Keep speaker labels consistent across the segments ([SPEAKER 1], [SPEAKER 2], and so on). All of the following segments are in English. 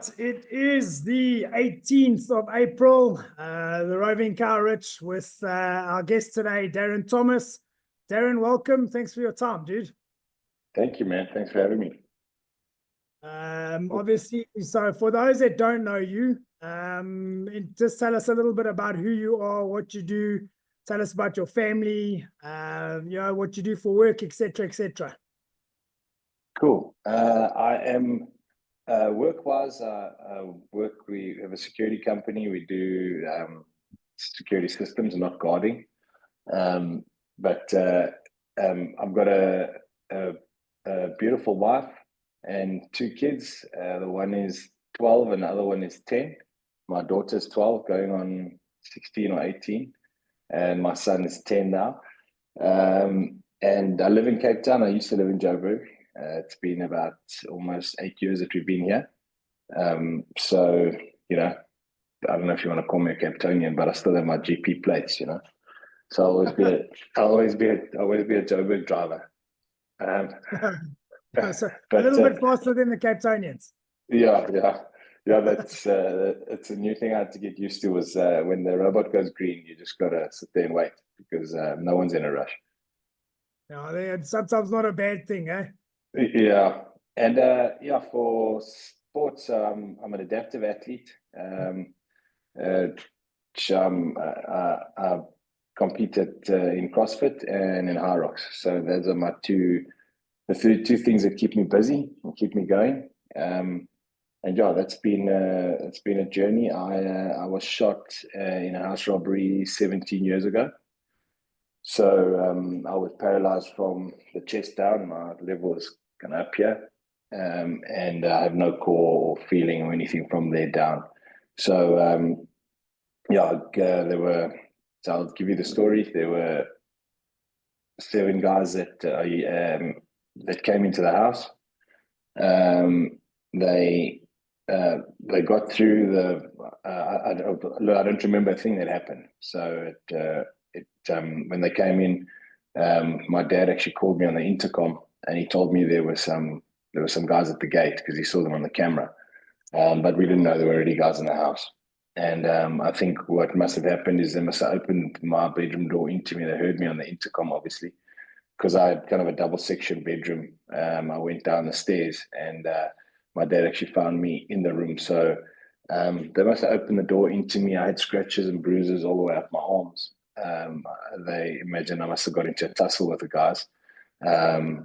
[SPEAKER 1] right, it is the 18th of April, the Roving Cow Rich with our guest today, Darren Thomas. Darren, welcome. Thanks for your time, dude.
[SPEAKER 2] Thank you, man. Thanks for having me.
[SPEAKER 1] Obviously, so for those that don't know you, just tell us a little bit about who you are, what you do. Tell us about your family, what you do for work, etc., etc.
[SPEAKER 2] Cool. I am work-wise. We have a security company. We do security systems, not guarding. But I've got a beautiful wife and two kids. The one is 12 and the other one is 10. My daughter's 12, going on 16 or 18, and my son is 10 now. And I live in Cape Town. I used to live in Joburg. It's been about almost 8 years that we've been here. So, I don't know if you want to call me a Cape Townian, but I still have my GP plates, So I'll always be a Joburg driver.
[SPEAKER 1] So a little bit faster than the Cape Townians.
[SPEAKER 2] Yeah. That's it's a new thing I had to get used to. Was when the robot goes green, you just gotta sit there and wait because no one's in a rush.
[SPEAKER 1] No, it's sometimes not a bad thing, eh?
[SPEAKER 2] Yeah, and for sports, I'm an adaptive athlete. I competed in CrossFit and in high rocks. So those are my two things that keep me busy and keep me going. And yeah, it's been a journey. I was shot in a house robbery 17 years ago. So I was paralyzed from the chest down. My level was kind of up here, and I have no core or feeling or anything from there down. So there were. So I'll give you the story. There were 7 guys that came into the house. They got through the. I don't remember a thing that happened. So when they came in, my dad actually called me on the intercom, and he told me there were some guys at the gate because he saw them on the camera, but we didn't know there were already guys in the house. And I think what must have happened is they must have opened my bedroom door into me. They heard me on the intercom, obviously, because I had kind of a double section bedroom. I went down the stairs, and my dad actually found me in the room. So they must have opened the door into me. I had scratches and bruises all the way up my arms. They imagine I must have got into a tussle with the guys. I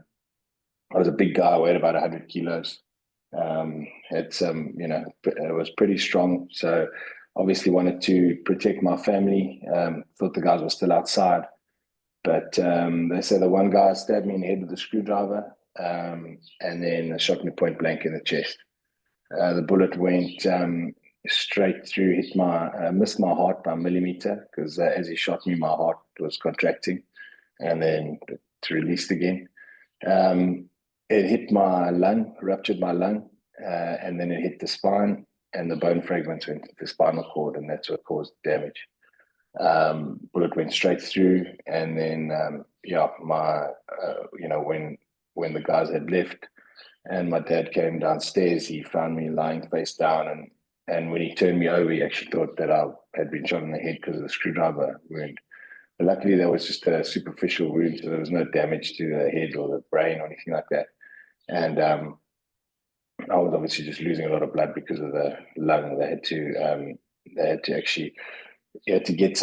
[SPEAKER 2] was a big guy. I weighed about 100 kilos. It was pretty strong. So obviously wanted to protect my family. Thought the guys were still outside. But they said the one guy stabbed me in the head with a screwdriver and then shot me point blank in the chest. The bullet went straight through, missed my heart by a millimeter because as he shot me, my heart was contracting and then it released again. It hit my lung, ruptured my lung, and then it hit the spine, and the bone fragments went to the spinal cord, and that's what caused damage. Bullet went straight through, and then when the guys had left, and my dad came downstairs, he found me lying face down, and when he turned me over, he actually thought that I had been shot in the head because of the screwdriver wound. But luckily, there was just a superficial wound, so there was no damage to the head or the brain or anything like that. And I was obviously just losing a lot of blood because of the lung. They had to actually get the guys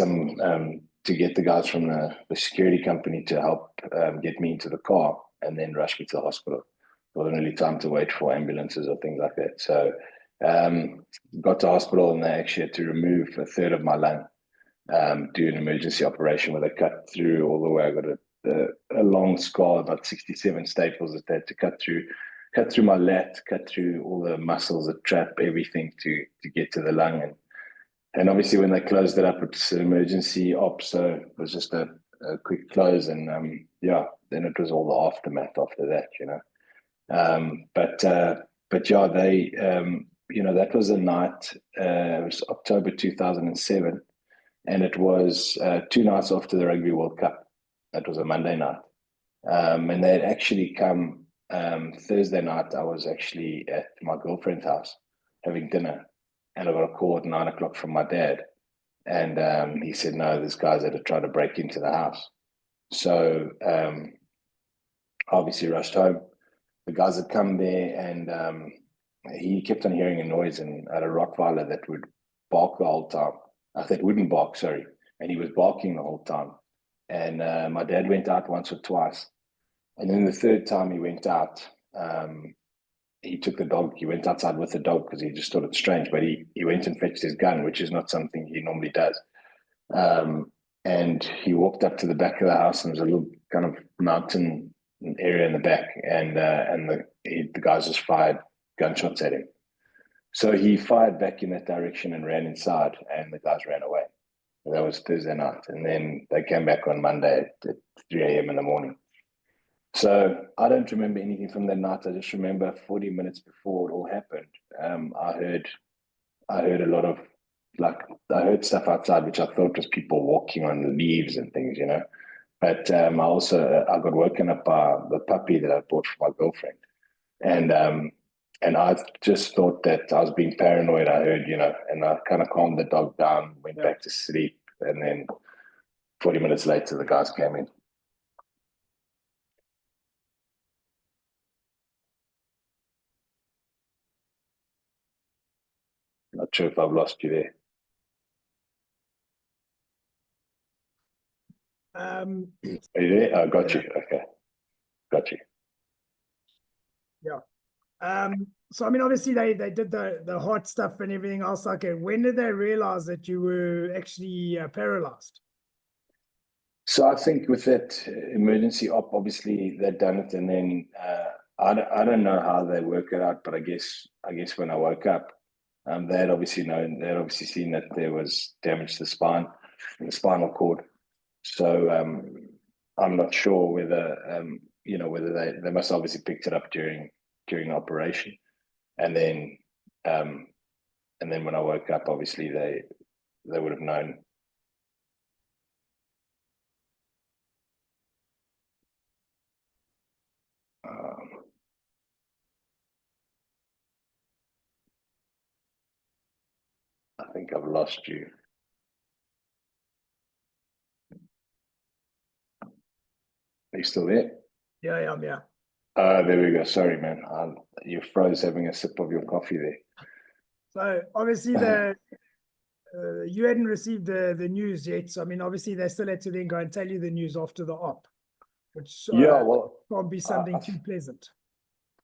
[SPEAKER 2] from the security company to help get me into the car and then rush me to the hospital. There wasn't really time to wait for ambulances or things like that. So got to hospital, and they actually had to remove a third of my lung, do an emergency operation where they cut through all the way. I got a long scar, about 67 staples that they had to cut through my lat, cut through all the muscles that trap everything to get to the lung. And obviously when they closed it up, it's an emergency op, so it was just a quick close, and then it was all the aftermath after that, that was a night. It was October 2007, and it was 2 nights after the Rugby World Cup. That was a Monday night, and they had actually come Thursday night. I was actually at my girlfriend's house, having dinner, and I got a call at 9 o'clock from my dad, and he said, no, this guy's had to try to break into the house. So obviously rushed home. The guys had come there, and he kept on hearing a noise and had a Rottweiler that would bark the whole time. That wouldn't bark, sorry, and he was barking the whole time. And my dad went out once or twice, and then the third time he went out, he took the dog. He went outside with the dog because he just thought it strange. But he went and fetched his gun, which is not something he normally does. And he walked up to the back of the house, and there's a little kind of mountain area in the back, and the guys just fired gunshots at him. So he fired back in that direction and ran inside, and the guys ran away. That was Thursday night, and then they came back on Monday at 3 a.m. in the morning. So I don't remember anything from that night. I just remember 40 minutes before it all happened, I heard a lot of, I heard stuff outside, which I thought was people walking on leaves and things, you know. But I got woken up by the puppy that I bought for my girlfriend, and I just thought that I was being paranoid. I heard, you know, and I kind of calmed the dog down, went back to sleep, and then 40 minutes later, the guys came in. Not sure if I've lost you there. Are you there? I got you. Okay. Got you.
[SPEAKER 1] Yeah. So I mean, obviously they did the heart stuff and everything else. Okay, when did they realize that you were actually paralyzed?
[SPEAKER 2] So I think with that emergency op, obviously they'd done it, and then I don't know how they work it out, but I guess when I woke up, they had obviously seen that there was damage to the spine, the spinal cord. So I'm not sure whether whether they must have obviously picked it up during the operation, and then when I woke up, obviously they would have known. I think I've lost you. Are you still there?
[SPEAKER 1] Yeah, I am, yeah.
[SPEAKER 2] There we go. Sorry, man. You froze having a sip of your coffee there.
[SPEAKER 1] So obviously you hadn't received the news yet. So I mean, obviously they still had to then go and tell you the news after the op, which can't be something too pleasant.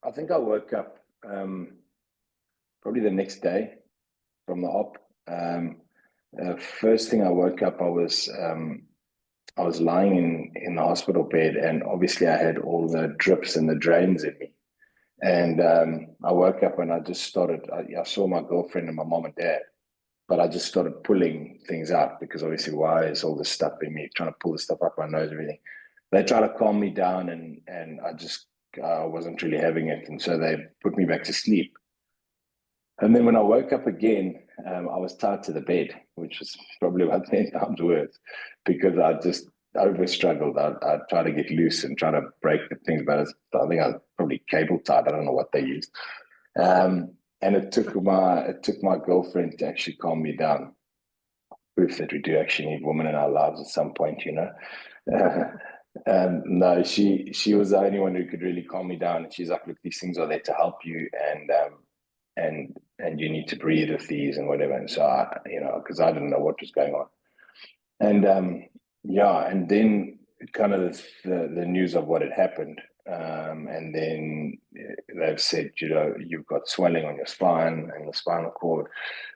[SPEAKER 2] I think I woke up probably the next day from the op. First thing I woke up, I was lying in the hospital bed, and obviously I had all the drips and the drains in me. And I woke up and I just started, I saw my girlfriend and my mom and dad, but I just started pulling things out because obviously why is all this stuff in me, trying to pull the stuff up my nose and everything. They tried to calm me down, and I wasn't really having it. And so they put me back to sleep. And then when I woke up again, I was tied to the bed, which was probably about 10 times worse because I just over struggled. I tried to get loose and try to break the things, but I think I was probably cable tied. I don't know what they used. And it took my girlfriend to actually calm me down. Proof that we do actually need women in our lives at some point, you know. No, she was the only one who could really calm me down. And she's like, look, these things are there to help you, and you need to breathe with these and whatever. And so because I didn't know what was going on. And and then kind of the news of what had happened. And then they've said, you've got swelling on your spine and the spinal cord.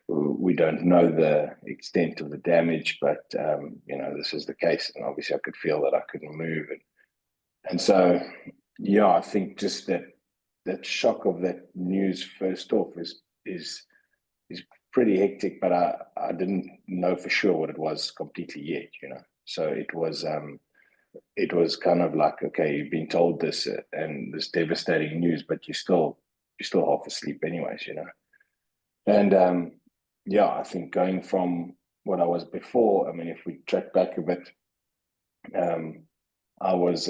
[SPEAKER 2] We don't know the extent of the damage, but this is the case. And obviously I could feel that I couldn't move. And so, I think just that shock of that news first off is pretty hectic, but I didn't know for sure what it was completely yet, So it was kind of like, okay, you've been told this and this devastating news, but you're still half asleep anyways, And I think going from what I was before, I mean, if we track back a bit, I was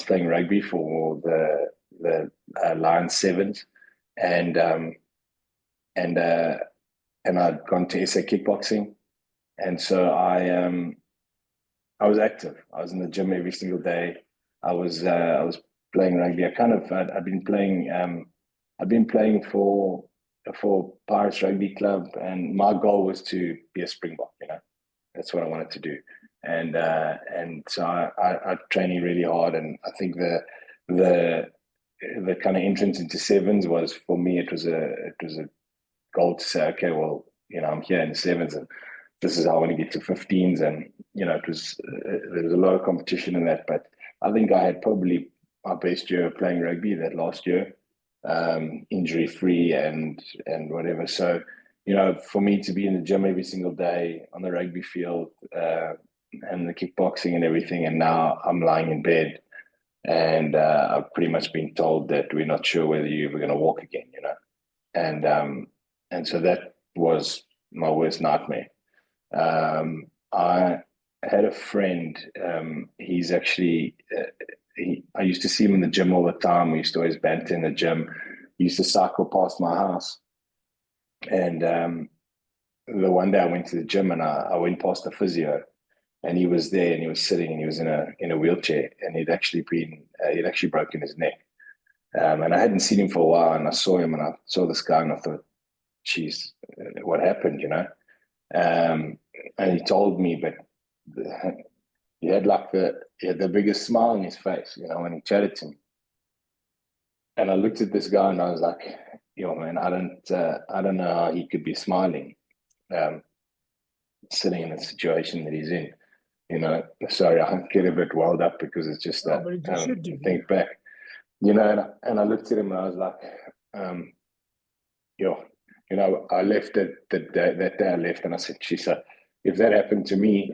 [SPEAKER 2] playing rugby for the Lions Sevens, and and I'd gone to SA kickboxing, and so I was active. I was in the gym every single day. I was playing rugby. I've been playing for Pirates Rugby Club, and my goal was to be a Springbok. That's what I wanted to do, and so I training really hard, and I think the kind of entrance into sevens was, for me, it was a goal to say, okay, well, I'm here in the sevens, and this is how I want to get to 15s, and it was there was a lot of competition in that, but I think I had probably my best year playing rugby that last year, injury free and whatever. So for me to be in the gym every single day, on the rugby field, and the kickboxing and everything, and now I'm lying in bed, and I've pretty much been told that we're not sure whether you're ever going to walk again, and so that was my worst nightmare. I had a friend. He's actually I used to see him in the gym all the time. We used to always banter in the gym. He used to cycle past my house, and the one day I went to the gym, and I went past the physio, and he was there, and he was sitting, and he was in a wheelchair, and he'd actually broken his neck, and I hadn't seen him for a while, and I saw him, and I saw this guy, and I thought, geez, what happened, and he told me, but he had the biggest smile on his face, when he chatted to me. And I looked at this guy, and I was like, yo, man, I don't know how he could be smiling, sitting in the situation that he's in. Sorry, I get a bit wild up because it's just that think back, and I looked at him, and I was like, I left that day I left, and I said, geez, if that happened to me,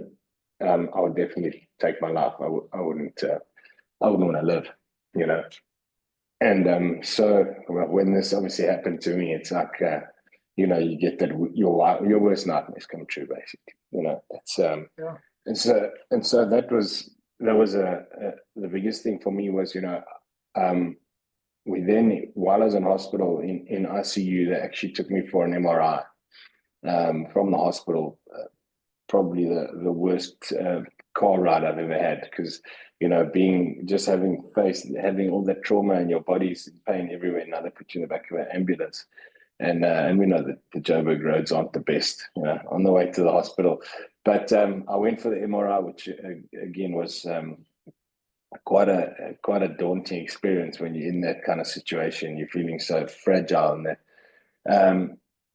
[SPEAKER 2] I would definitely take my life. I wouldn't want to live, And so when this obviously happened to me, it's like, you get that your worst nightmares come true, basically. It's
[SPEAKER 1] Yeah.
[SPEAKER 2] and so that was the biggest thing for me was, we then, while I was in hospital in ICU, they actually took me for an MRI from the hospital. Probably the worst car ride I've ever had, because having all that trauma, and your body's in pain everywhere, and now they put you in the back of an ambulance, and we know that the Joburg roads aren't the best, on the way to the hospital. But I went for the MRI, which again was quite a daunting experience when you're in that kind of situation. You're feeling so fragile, and that.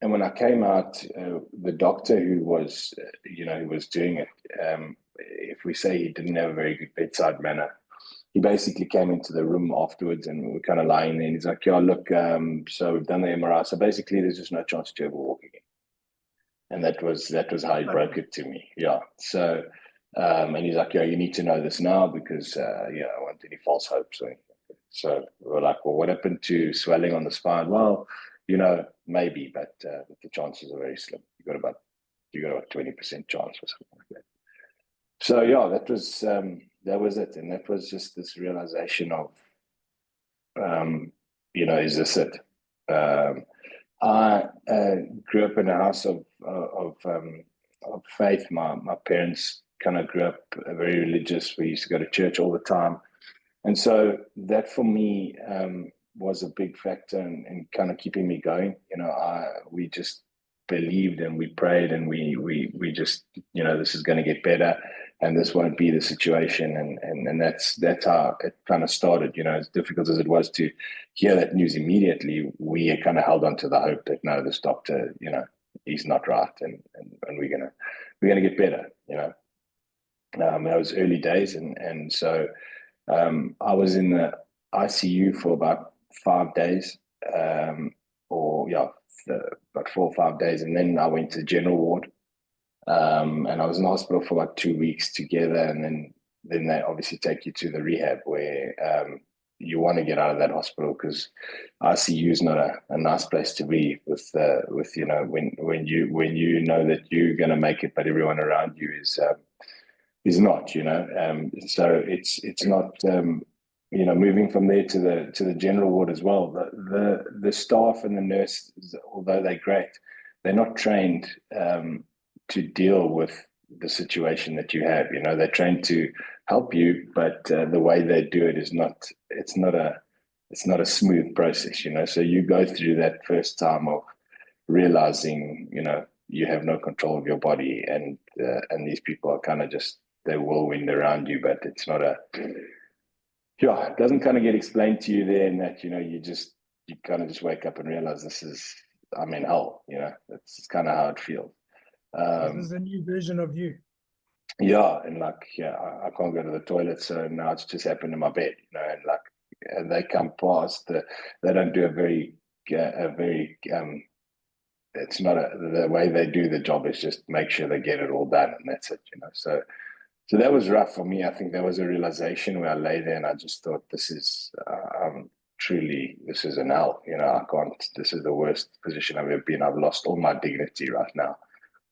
[SPEAKER 2] And when I came out, the doctor who was doing it, if we say he didn't have a very good bedside manner, he basically came into the room afterwards, and we were kind of lying there, and he's like, "Yeah, look, so we've done the MRI. So basically, there's just no chance to ever walk again." And that was how he broke it to me. Yeah. So, and he's like, "Yeah, you need to know this now, because I don't want any false hopes or anything." So we're like, "Well, what happened to swelling on the spine?" Well, maybe, but the chances are very slim. You got about 20% chance or something like that. So yeah, that was it, and that was just this realization of, is this it? I grew up in a house of faith. My parents kind of grew up very religious. We used to go to church all the time, and so that for me was a big factor in kind of keeping me going. We just believed, and we prayed, and we just, this is going to get better, and this won't be the situation, and that's how it kind of started. As difficult as it was to hear that news immediately, we kind of held on to the hope that, no, this doctor, he's not right, and we're gonna get better. That was early days, and so I was in the ICU for about 5 days, about 4 or 5 days, and then I went to general ward, and I was in the hospital for about 2 weeks together, and then they obviously take you to the rehab, where you want to get out of that hospital, because ICU is not a nice place to be with when you know that you're going to make it, but everyone around you is not. So it's not. moving from there to the general ward as well, the staff and the nurses, although they're great, they're not trained to deal with the situation that you have. They're trained to help you, but the way they do it is it's not a smooth process. So you go through that first time of realizing, you have no control of your body, and these people are kind of just, they whirlwind around you, but it's not it doesn't kind of get explained to you there, and that, you kind of just wake up and realize I'm in hell, that's kind of how it feels.
[SPEAKER 1] This is a new version of you.
[SPEAKER 2] Yeah, and I can't go to the toilet, so now it's just happened in my bed, and they come past, they don't do it's not the way they do the job is just make sure they get it all done, and that's it, So that was rough for me. I think there was a realization where I lay there and I just thought, this is an hell. I can't, this is the worst position I've ever been. I've lost all my dignity right now.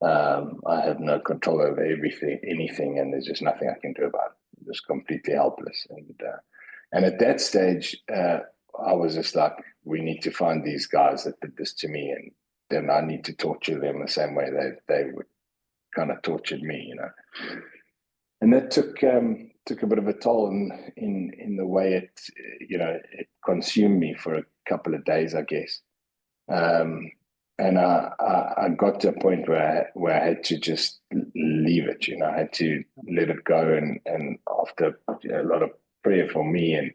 [SPEAKER 2] I have no control over anything, and there's just nothing I can do about it. I'm just completely helpless. And at that stage, I was just like, we need to find these guys that did this to me, and then I need to torture them the same way they would kind of tortured me, And that took a bit of a toll in the way it consumed me for a couple of days, I guess. And I got to a point where I had to just leave it. I had to let it go, and after a lot of prayer for me, and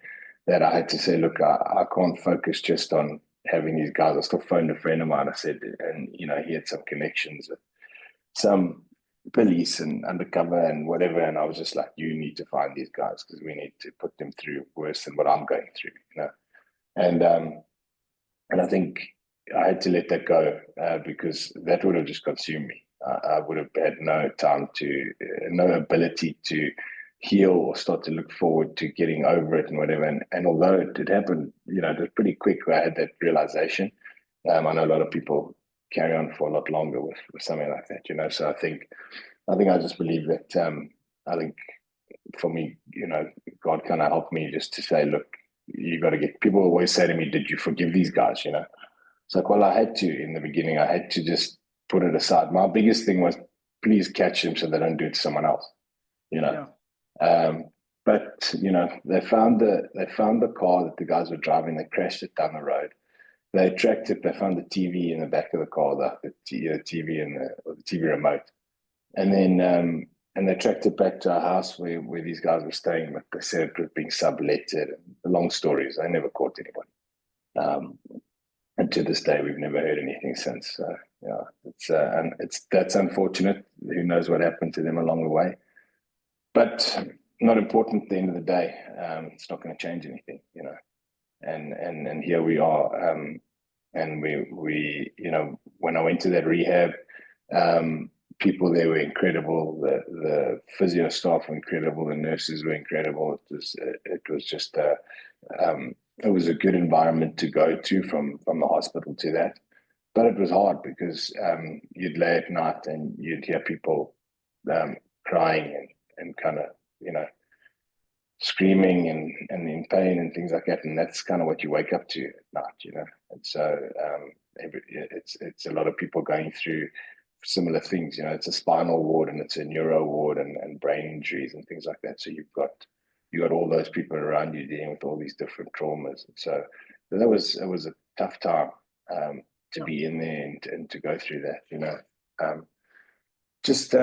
[SPEAKER 2] that I had to say, look, I can't focus just on having these guys. I still phoned a friend of mine. I said, and he had some connections with some police and undercover and whatever, and I was just like, you need to find these guys, because we need to put them through worse than what I'm going through, and I think I had to let that go, because that would have just consumed me. I would have had no time no ability to heal or start to look forward to getting over it and whatever, and although it happened, it was pretty quick where I had that realization. I know a lot of people carry on for a lot longer with something like that, so I think I just believe that I think for me, God kind of helped me just to say, look, you got to people always say to me, did you forgive these guys? It's like, well, I had to in the beginning. I had to just put it aside. My biggest thing was, please catch them so they don't do it to someone else,
[SPEAKER 1] Yeah.
[SPEAKER 2] But they found the car that the guys were driving. They crashed it down the road. They tracked it. They found the TV in the back of the car, the TV and the TV remote, and then they tracked it back to our house where these guys were staying. But they said it was being subletted. The long stories. They never caught anyone, and to this day we've never heard anything since. So that's unfortunate. Who knows what happened to them along the way? But not important at the end of the day. It's not going to change anything, And here we are, and we when I went to that rehab, people there were incredible. The physio staff were incredible. The nurses were incredible. It was just it was a good environment to go to from the hospital to that. But it was hard because you'd lay at night and you'd hear people crying and kind of screaming and in pain and things like that, and that's kind of what you wake up to at night, And so it's a lot of people going through similar things. It's a spinal ward and it's a neuro ward and brain injuries and things like that. So you got all those people around you dealing with all these different traumas, and so it was a tough time to be in there and to go through that. Just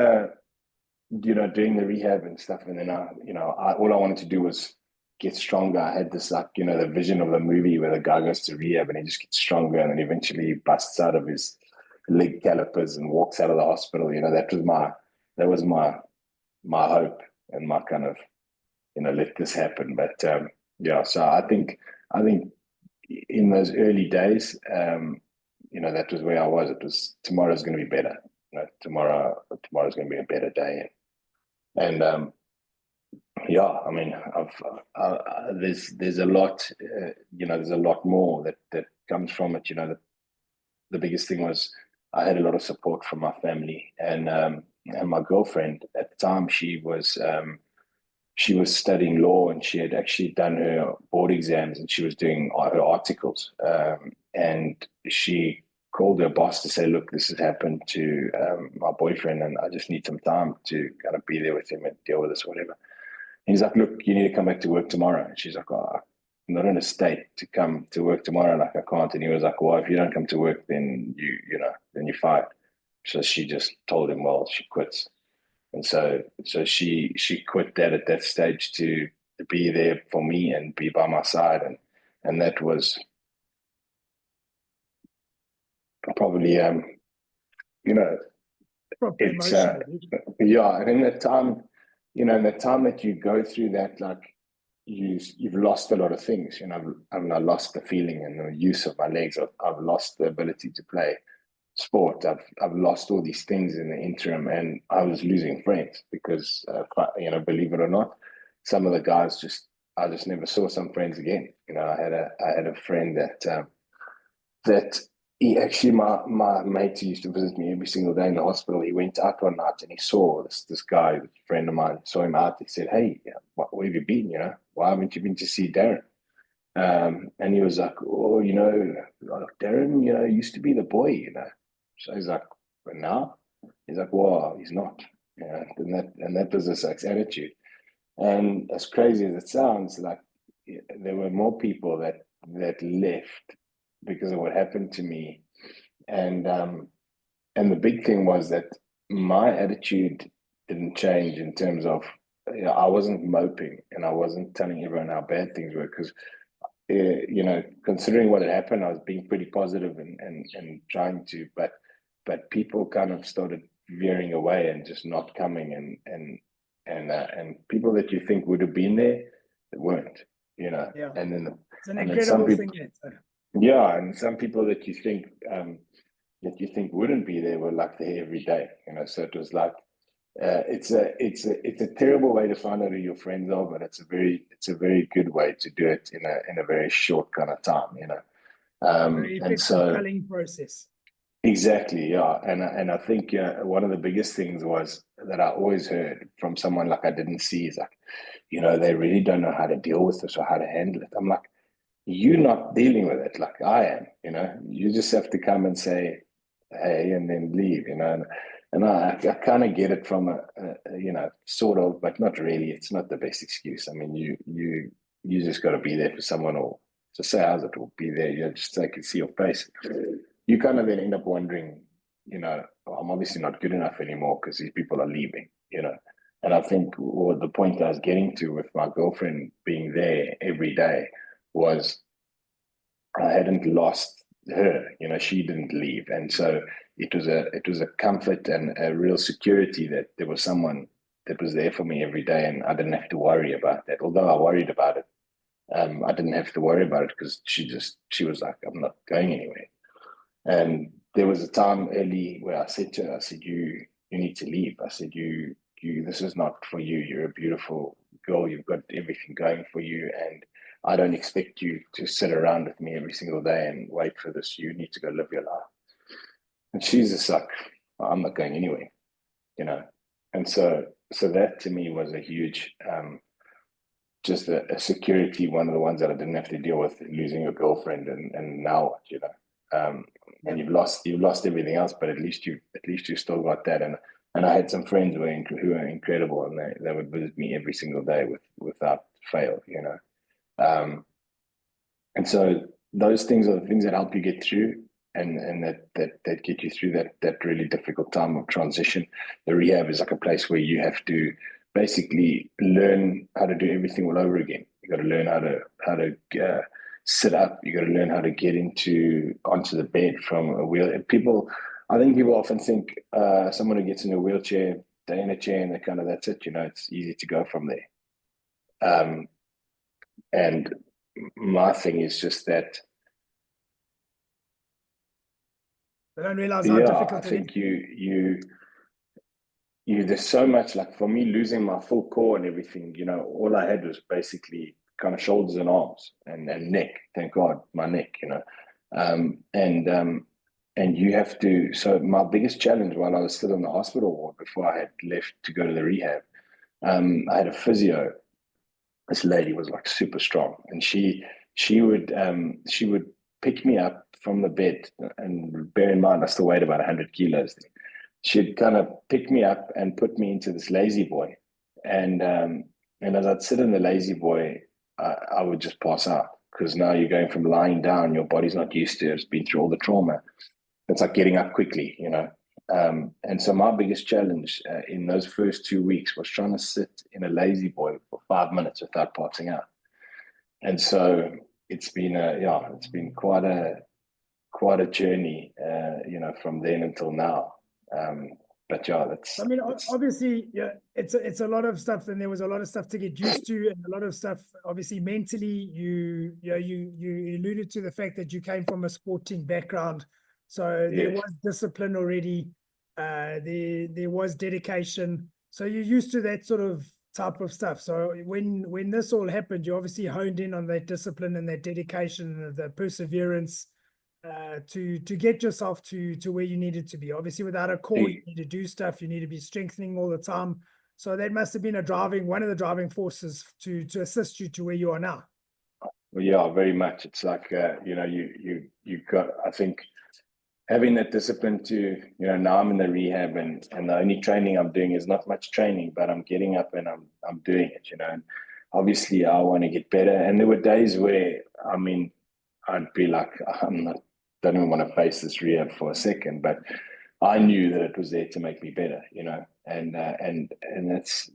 [SPEAKER 2] doing the rehab and stuff, and then all I wanted to do was get stronger. I had this the vision of a movie where the guy goes to rehab and he just gets stronger, and then eventually he busts out of his leg calipers and walks out of the hospital. That was my hope and my kind of let this happen. But so I think in those early days, that was where I was. It was, tomorrow's going to be better. Tomorrow's going to be a better day. And I mean, there's a lot, there's a lot more that comes from it. The biggest thing was I had a lot of support from my family and my girlfriend at the time. She she was studying law, and she had actually done her board exams, and she was doing her articles. And she called her boss to say, look, this has happened to my boyfriend, and I just need some time to kind of be there with him and deal with this, whatever. And he's like, look, you need to come back to work tomorrow. And she's like, oh, I'm not in a state to come to work tomorrow. Like, I can't. And he was like, well, if you don't come to work, then then you're fired. So she just told him, well, she quits. And so she quit that at that stage to be there for me and be by my side. And that was probably,
[SPEAKER 1] Proper
[SPEAKER 2] it's,
[SPEAKER 1] emotional.
[SPEAKER 2] yeah. And in that time, in the time that you go through that, like, you've lost a lot of things. I lost the feeling and the use of my legs. I've lost the ability to play sport. I've lost all these things in the interim, and I was losing friends because, believe it or not, some of the guys I just never saw some friends again. I had a friend that he actually, my mate who used to visit me every single day in the hospital, he went out one night and he saw this guy, a friend of mine, saw him out. He said, hey, where have you been? Why haven't you been to see Darren? And he was like, oh, Darren, used to be the boy, So he's like, but now? He's like, well, he's not. And that was his attitude. And as crazy as it sounds, like, there were more people that left because of what happened to me. And the big thing was that my attitude didn't change in terms of, I wasn't moping and I wasn't telling everyone how bad things were, because considering what had happened, I was being pretty positive and trying to, but people kind of started veering away and just not coming, and people that you think would have been there, they weren't,
[SPEAKER 1] Yeah.
[SPEAKER 2] And then
[SPEAKER 1] it's an incredible thing.
[SPEAKER 2] Yeah, and some people that you think wouldn't be there were like there every day, So it was like, it's a terrible way to find out who your friends are, but it's a very good way to do it in a very short kind of time,
[SPEAKER 1] Very
[SPEAKER 2] and
[SPEAKER 1] effective
[SPEAKER 2] so
[SPEAKER 1] culling process.
[SPEAKER 2] exactly, yeah, and I think one of the biggest things was that I always heard from someone like I didn't see is like, they really don't know how to deal with this or how to handle it. I'm like, you're not dealing with it like I am, you just have to come and say, hey, and then leave, and I kind of get it from sort of, but not really. It's not the best excuse. I mean, you just got to be there for someone, or just say how's it, or be there, just so I can see your face. You kind of then end up wondering, I'm obviously not good enough anymore because these people are leaving, and I think the point I was getting to with my girlfriend being there every day was I hadn't lost her, she didn't leave. And so it was a comfort and a real security that there was someone that was there for me every day, and I didn't have to worry about that. Although I worried about it, I didn't have to worry about it because she was like, I'm not going anywhere. And there was a time early where I said to her, you need to leave. I said, you this is not for you. You're a beautiful girl. You've got everything going for you, and I don't expect you to sit around with me every single day and wait for this. You need to go live your life. And she's just like, I'm not going anywhere, And so that to me was a huge, just a security, one of the ones that I didn't have to deal with, losing a girlfriend, and now what, and you've lost everything else, but at least you still got that. And I had some friends who were incredible, and they would visit me every single day without fail, and so those things are the things that help you get through, and that get you through that really difficult time of transition. The rehab is like a place where you have to basically learn how to do everything all over again. You got to learn how to sit up. You got to learn how to get onto the bed from a wheel. I think people often think someone who gets in a wheelchair, they're in a chair, and that's it. It's easy to go from there. And my thing is just that.
[SPEAKER 1] They don't realize how difficult
[SPEAKER 2] I think there's so much, like for me, losing my full core and everything, all I had was basically kind of shoulders and arms and neck. Thank God, my neck, and you have to. So my biggest challenge while I was still in the hospital ward before I had left to go to the rehab, I had a physio this lady was like super strong, and she would pick me up from the bed, and bear in mind I still weighed about 100 kilos. She'd kind of pick me up and put me into this lazy boy, and as I'd sit in the lazy boy, I would just pass out, because now you're going from lying down, your body's not used to it, it's been through all the trauma. It's like getting up quickly, you know. And so my biggest challenge in those first 2 weeks was trying to sit in a lazy boy for 5 minutes without passing out. And so it's been quite a journey, you know, from then until now. But yeah,
[SPEAKER 1] I mean, obviously, yeah, it's a lot of stuff, and there was a lot of stuff to get used to, and a lot of stuff. Obviously, mentally, you alluded to the fact that you came from a sporting background, so there was discipline already. There was dedication, so you're used to that sort of type of stuff. So when this all happened, you obviously honed in on that discipline and that dedication and the perseverance to get yourself to where you needed to be. Obviously, without a core, you need to do stuff. You need to be strengthening all the time. So that must have been one of the driving forces to assist you to where you are now.
[SPEAKER 2] Well, yeah, very much. It's like you know, you got. I think having that discipline to, you know, now I'm in the rehab, and the only training I'm doing is not much training, but I'm getting up and I'm doing it, you know. And obviously, I want to get better. And there were days where, I mean, I'd be like, don't even want to face this rehab for a second, but I knew that it was there to make me better, you know. And that's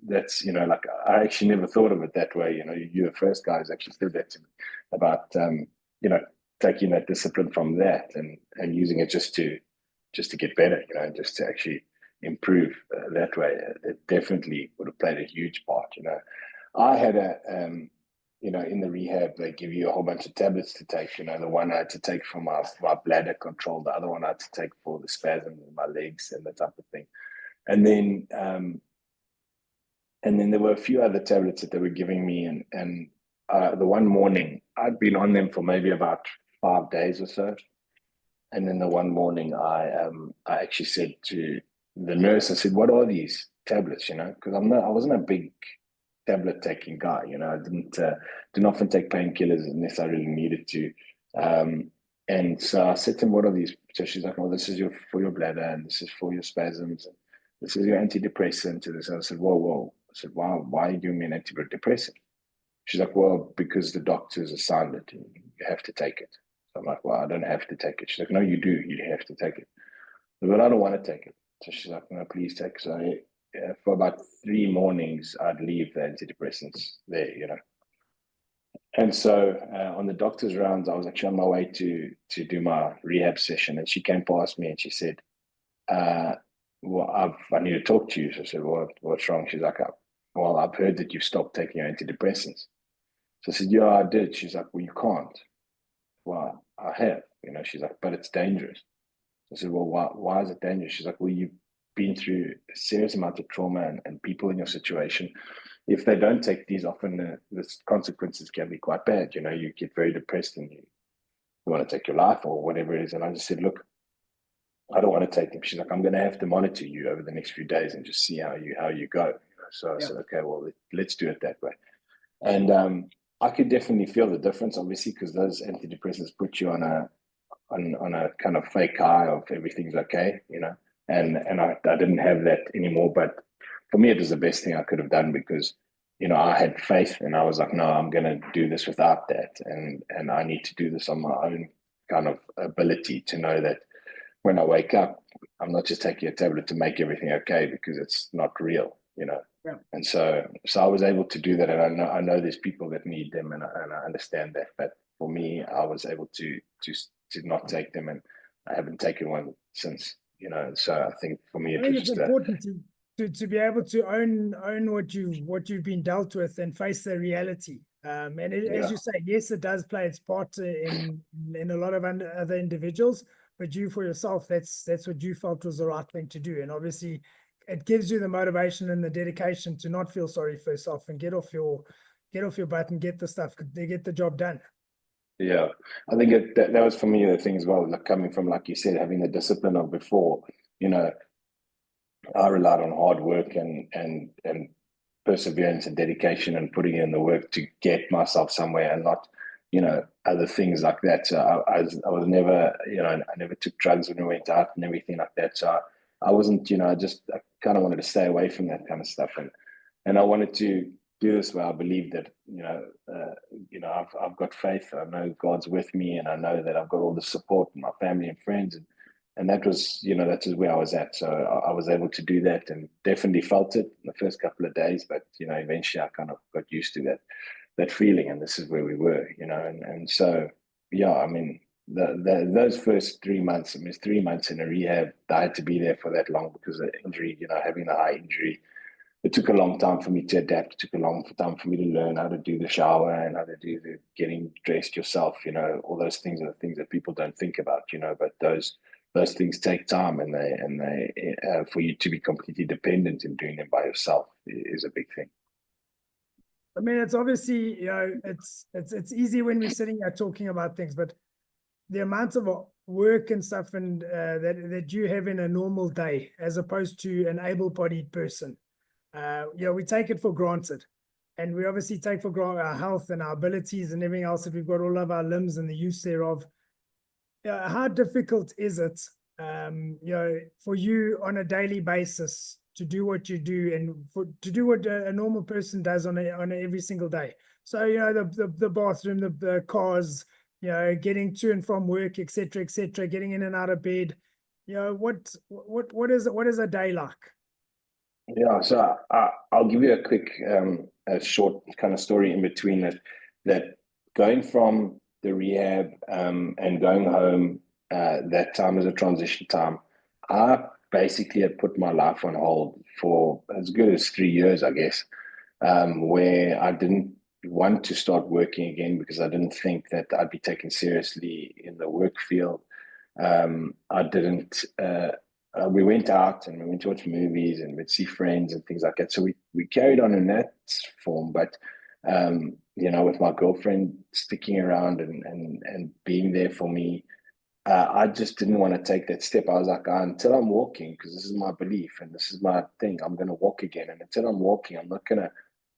[SPEAKER 2] you know, like, I actually never thought of it that way. You know, you're the first guy who's actually said that to me about you know, taking that discipline from that and using it just to get better, you know, just to actually improve that way. It definitely would have played a huge part, you know. I had you know, in the rehab, they give you a whole bunch of tablets to take. You know, the one I had to take for my bladder control, the other one I had to take for the spasms in my legs and that type of thing. And then there were a few other tablets that they were giving me, and the one morning I'd been on them for maybe about 5 days or so. And then the one morning I actually said to the nurse, I said, "What are these tablets?" You know, because I wasn't a big tablet taking guy. You know, I didn't often take painkillers unless I really needed to. And so I said to him, "What are these?" So she's like, "Well, this is for your bladder, and this is for your spasms, and this is your antidepressant." And I said, "Whoa." I said, "Why are you giving me an antidepressant?" She's like, "Well, because the doctors assigned it, and you have to take it." So I'm like, "Well, I don't have to take it." She's like, "No, you do. You have to take it." But I don't want to take it. So she's like, "No, please take it." So for about 3 mornings, I'd leave the antidepressants there, you know. And so on the doctor's rounds, I was actually on my way to do my rehab session, and she came past me and she said, "Well, I need to talk to you." So I said, "What's wrong?" She's like, "Well, I've heard that you've stopped taking your antidepressants." So I said, "Yeah, I did." She's like, "Well, you can't." "Well, I have," you know. She's like, "But it's dangerous." I said, "Well, why is it dangerous?" She's like, "Well, you've been through a serious amount of trauma, and people in your situation, if they don't take these, often the consequences can be quite bad. You know, you get very depressed and you want to take your life or whatever it is." And I just said, "Look, I don't want to take them." She's like, "I'm going to have to monitor you over the next few days and just see how you go." So I said, "Okay, well, let's do it that way." And I could definitely feel the difference, obviously, because those antidepressants put you on a kind of fake high of everything's okay, you know. And I didn't have that anymore. But for me, it was the best thing I could have done, because, you know, I had faith, and I was like, "No, I'm going to do this without that, and I need to do this on my own kind of ability to know that when I wake up, I'm not just taking a tablet to make everything okay, because it's not real, you know."
[SPEAKER 1] Yeah.
[SPEAKER 2] And so I was able to do that, and I know there's people that need them, and I understand that. But for me, I was able to not take them, and I haven't taken one since, you know. So I think for me,
[SPEAKER 1] I
[SPEAKER 2] it
[SPEAKER 1] think
[SPEAKER 2] was
[SPEAKER 1] it's
[SPEAKER 2] just
[SPEAKER 1] important to be able to own what you've been dealt with and face the reality. And as you say, yes, it does play its part in a lot of other individuals, but you for yourself, that's what you felt was the right thing to do. And obviously, it gives you the motivation and the dedication to not feel sorry for yourself and get off your butt and get the job done.
[SPEAKER 2] Yeah, I think that was for me the thing as well. Like, coming from, like you said, having the discipline of before, you know, I relied on hard work and perseverance and dedication and putting in the work to get myself somewhere, and not, other things like that. So I was never, I never took drugs when we went out and everything like that. So I wasn't, I kind of wanted to stay away from that kind of stuff. And I wanted to do this where I believe that, I've got faith. I know God's with me, and I know that I've got all the support from my family and friends. And that was, that is where I was at. So I was able to do that, and definitely felt it in the first couple of days. But, eventually I kind of got used to that feeling, and this is where we were, and so, yeah, I mean, those first 3 months, I mean, it's 3 months in a rehab. I had to be there for that long because of the injury, having the eye injury. It took a long time for me to adapt. It took a long time for me to learn how to do the shower and how to do the getting dressed yourself. All those things are the things that people don't think about. But those things take time, and they for you to be completely dependent in doing them by yourself is a big thing.
[SPEAKER 1] I mean, it's obviously, it's easy when we're sitting here talking about things, but the amount of work and stuff and that you have in a normal day, as opposed to an able-bodied person, we take it for granted, and we obviously take for granted our health and our abilities and everything else, that we've got all of our limbs and the use thereof. How difficult is it, for you on a daily basis to do what you do, and to do what a normal person does on every single day? So, the bathroom, the cars, getting to and from work, etc., getting in and out of bed. What is a day like?
[SPEAKER 2] Yeah, so I'll give you a quick, a short kind of story in between that going from the rehab and going home, that time is a transition time. I basically had put my life on hold for as good as 3 years, I guess, where I didn't want to start working again because I didn't think that I'd be taken seriously in the work field. I didn't. We went out and we went to watch movies and we'd see friends and things like that. So we carried on in that form, but with my girlfriend sticking around and being there for me, I just didn't want to take that step. I was like, until I'm walking, because this is my belief and this is my thing, I'm going to walk again. And until I'm walking, I'm not going to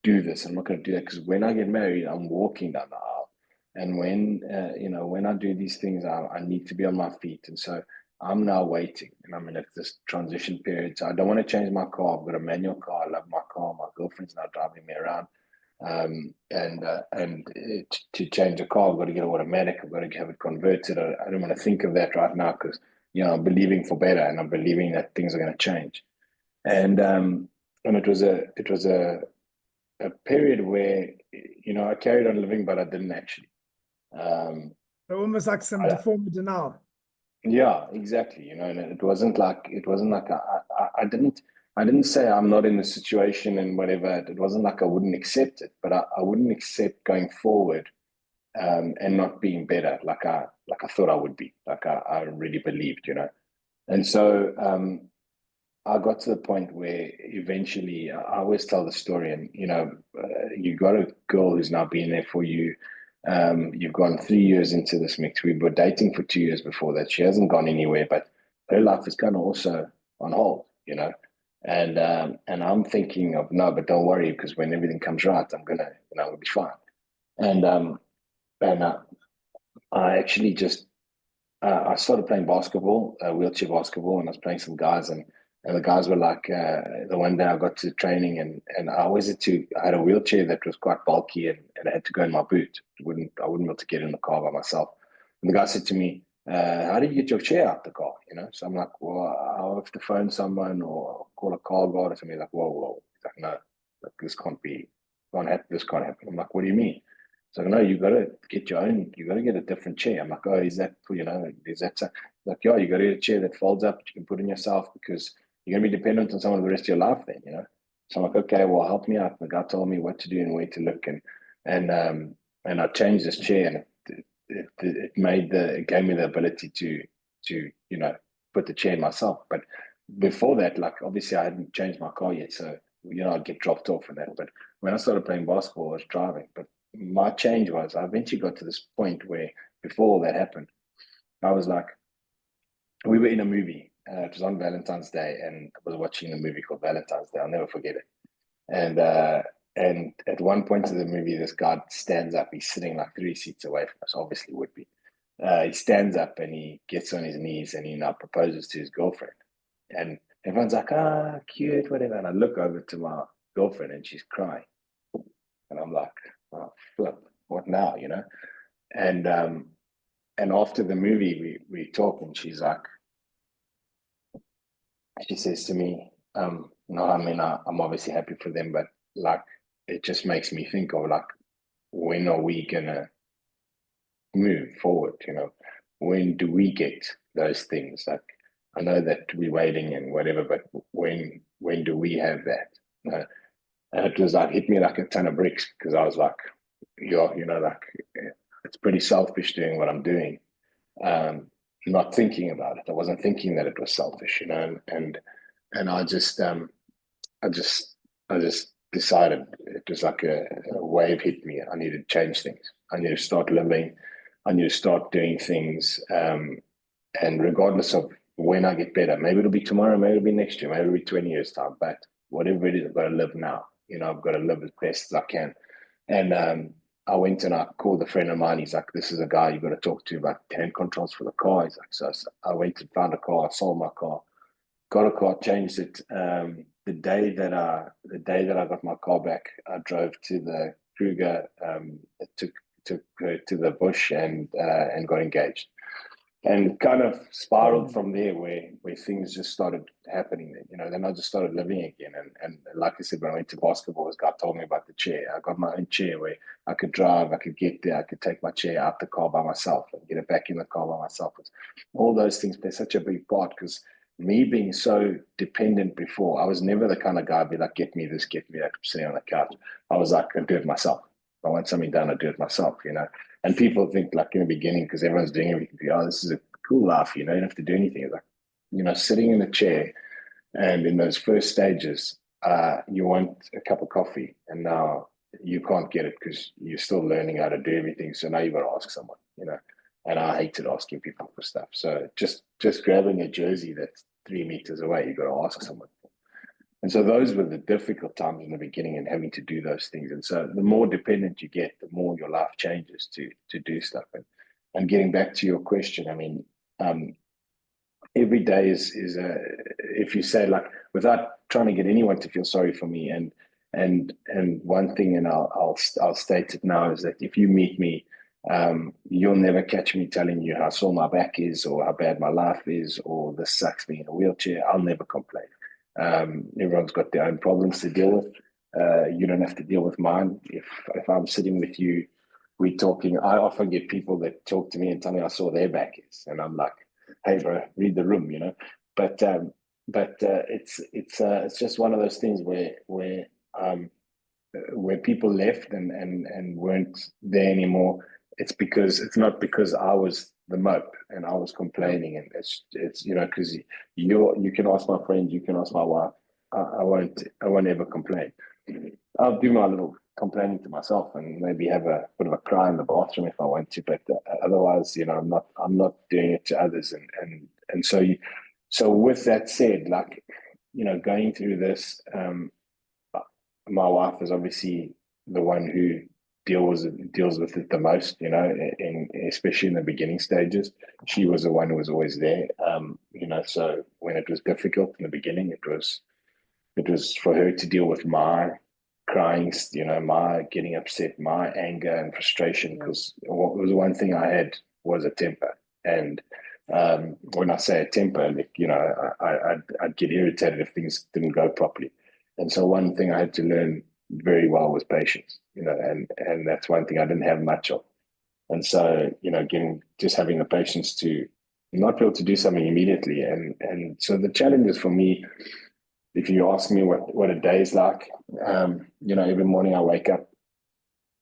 [SPEAKER 2] do this. I'm not going to do that, because when I get married, I'm walking down the aisle. And when I do these things, I need to be on my feet. And so I'm now waiting, and I'm in this transition period. So I don't want to change my car. I've got a manual car. I love my car. My girlfriend's now driving me around. To change a car, I've got to get automatic. I've got to have it converted. I don't want to think of that right now, because I'm believing for better, and I'm believing that things are going to change. And it was a period where I carried on living, but I didn't actually.
[SPEAKER 1] Almost like some deformed denial.
[SPEAKER 2] Yeah, exactly. And it wasn't like I didn't say I'm not in the situation and whatever. It wasn't like I wouldn't accept it, but I wouldn't accept going forward and not being better like I thought I would be, like I really believed, And so I got to the point where eventually I always tell the story, and you got a girl who's now been there for you. You've gone 3 years into this mix. We were dating for 2 years before that. She hasn't gone anywhere, but her life is kind of also on hold, And I'm thinking of, no, but don't worry, because when everything comes right, I'm gonna, we'll be fine. And I actually just I started playing basketball, wheelchair basketball, and I was playing some guys, and the guys were like, the one day I got to training, and I had a wheelchair that was quite bulky, and I had to go in my boot. I wouldn't be able to get in the car by myself. And the guy said to me, how did you get your chair out the car? So I'm like, well, I'll have to phone someone or call a car guard or something. He's like, whoa. He's like, no, this can't happen. This can't happen. I'm like, what do you mean? So no, you got to get your own. You got to get a different chair. I'm like, oh, is that is that like, yeah? You got to get a chair that folds up that you can put in yourself, because you're gonna be dependent on someone the rest of your life. Then So I'm like, okay, well, help me out. The guy told me what to do and where to look, and I changed this chair, and it gave me the ability to put the chair in myself. But before that, like, obviously I hadn't changed my car yet, so I'd get dropped off and that. But when I started playing basketball, I was driving. But my change was, I eventually got to this point where, before all that happened, I was like, we were in a movie. It was on Valentine's Day, and I was watching a movie called Valentine's Day. I'll never forget it. And at one point of the movie, this guy stands up. He's sitting like 3 seats away from us, obviously would be. He stands up and he gets on his knees and he now proposes to his girlfriend. And everyone's like, ah, cute, whatever. And I look over to my girlfriend and she's crying. And I'm like, oh, flip, what now, you know? And after the movie, we talk and she's like, she says to me, no, I mean, I'm obviously happy for them, but like, it just makes me think of like, when are we gonna move forward? You know, when do we get those things? Like, I know that we're waiting and whatever, but when do we have that? And it was like hit me like a ton of bricks because I was like, yeah, you know, like it's pretty selfish doing what I'm doing, not thinking about it. I wasn't thinking that it was selfish, you know, and I just decided it was like a wave hit me. I needed to change things. I need to start living. I need to start doing things. And regardless of when I get better, maybe it'll be tomorrow, maybe it'll be next year, maybe it'll be 20 years time, but whatever it is, I've got to live now. You know, I've got to live as best as I can. And I went and I called a friend of mine. He's like, this is a guy you've got to talk to about hand controls for the car. He's like, so I went and found a car, I sold my car, got a car, changed it. The day that I got my car back, I drove to the Kruger, took her to the bush and got engaged. And kind of spiraled from there where things just started happening. You know, then I just started living again. And like I said, when I went to basketball, this guy told me about the chair. I got my own chair where I could drive, I could get there, I could take my chair out the car by myself and get it back in the car by myself. All those things play such a big part because me being so dependent before, I was never the kind of guy be like, get me this, get me that, sitting on the couch. I was like, I do it myself. If I want something done, I do it myself, you know. And people think like in the beginning, because everyone's doing everything, oh, this is a cool life, you know, you don't have to do anything. It's like, you know, sitting in a chair and in those first stages, you want a cup of coffee and now you can't get it because you're still learning how to do everything. So now you've got to ask someone, you know. And I hated asking people for stuff. So just grabbing a jersey that's 3 meters away, you've got to ask someone. And so those were the difficult times in the beginning and having to do those things. And so the more dependent you get, the more your life changes to do stuff. And getting back to your question, I mean, every day is if you say like, without trying to get anyone to feel sorry for me, and one thing, and I'll state it now, is that if you meet me, you'll never catch me telling you how sore my back is or how bad my life is or this sucks being in a wheelchair. I'll never complain. Everyone's got their own problems to deal with. You don't have to deal with mine. If I'm sitting with you, we're talking. I often get people that talk to me and tell me how sore their back is, and I'm like, "Hey, bro, read the room," you know. But it's just one of those things where people left and weren't there anymore. It's not because I was the mope and I was complaining, and it's you know, because you can ask my friends, you can ask my wife. I won't ever complain. I'll do my little complaining to myself and maybe have a bit of a cry in the bathroom if I want to, but otherwise, you know, I'm not doing it to others, and so with that said, like, you know, going through this, my wife is obviously the one who deals with it the most, you know, especially in the beginning stages. She was the one who was always there, you know. So when it was difficult in the beginning, it was for her to deal with my crying, you know, my getting upset, my anger and frustration, because what was one thing I had was a temper. And when I say a temper, like, you know, I'd get irritated if things didn't go properly. And so one thing I had to learn very well was patience, you know, and that's one thing I didn't have much of. And so, you know, having the patience to not be able to do something immediately. And so the challenges for me, if you ask me what a day is like, you know, every morning I wake up,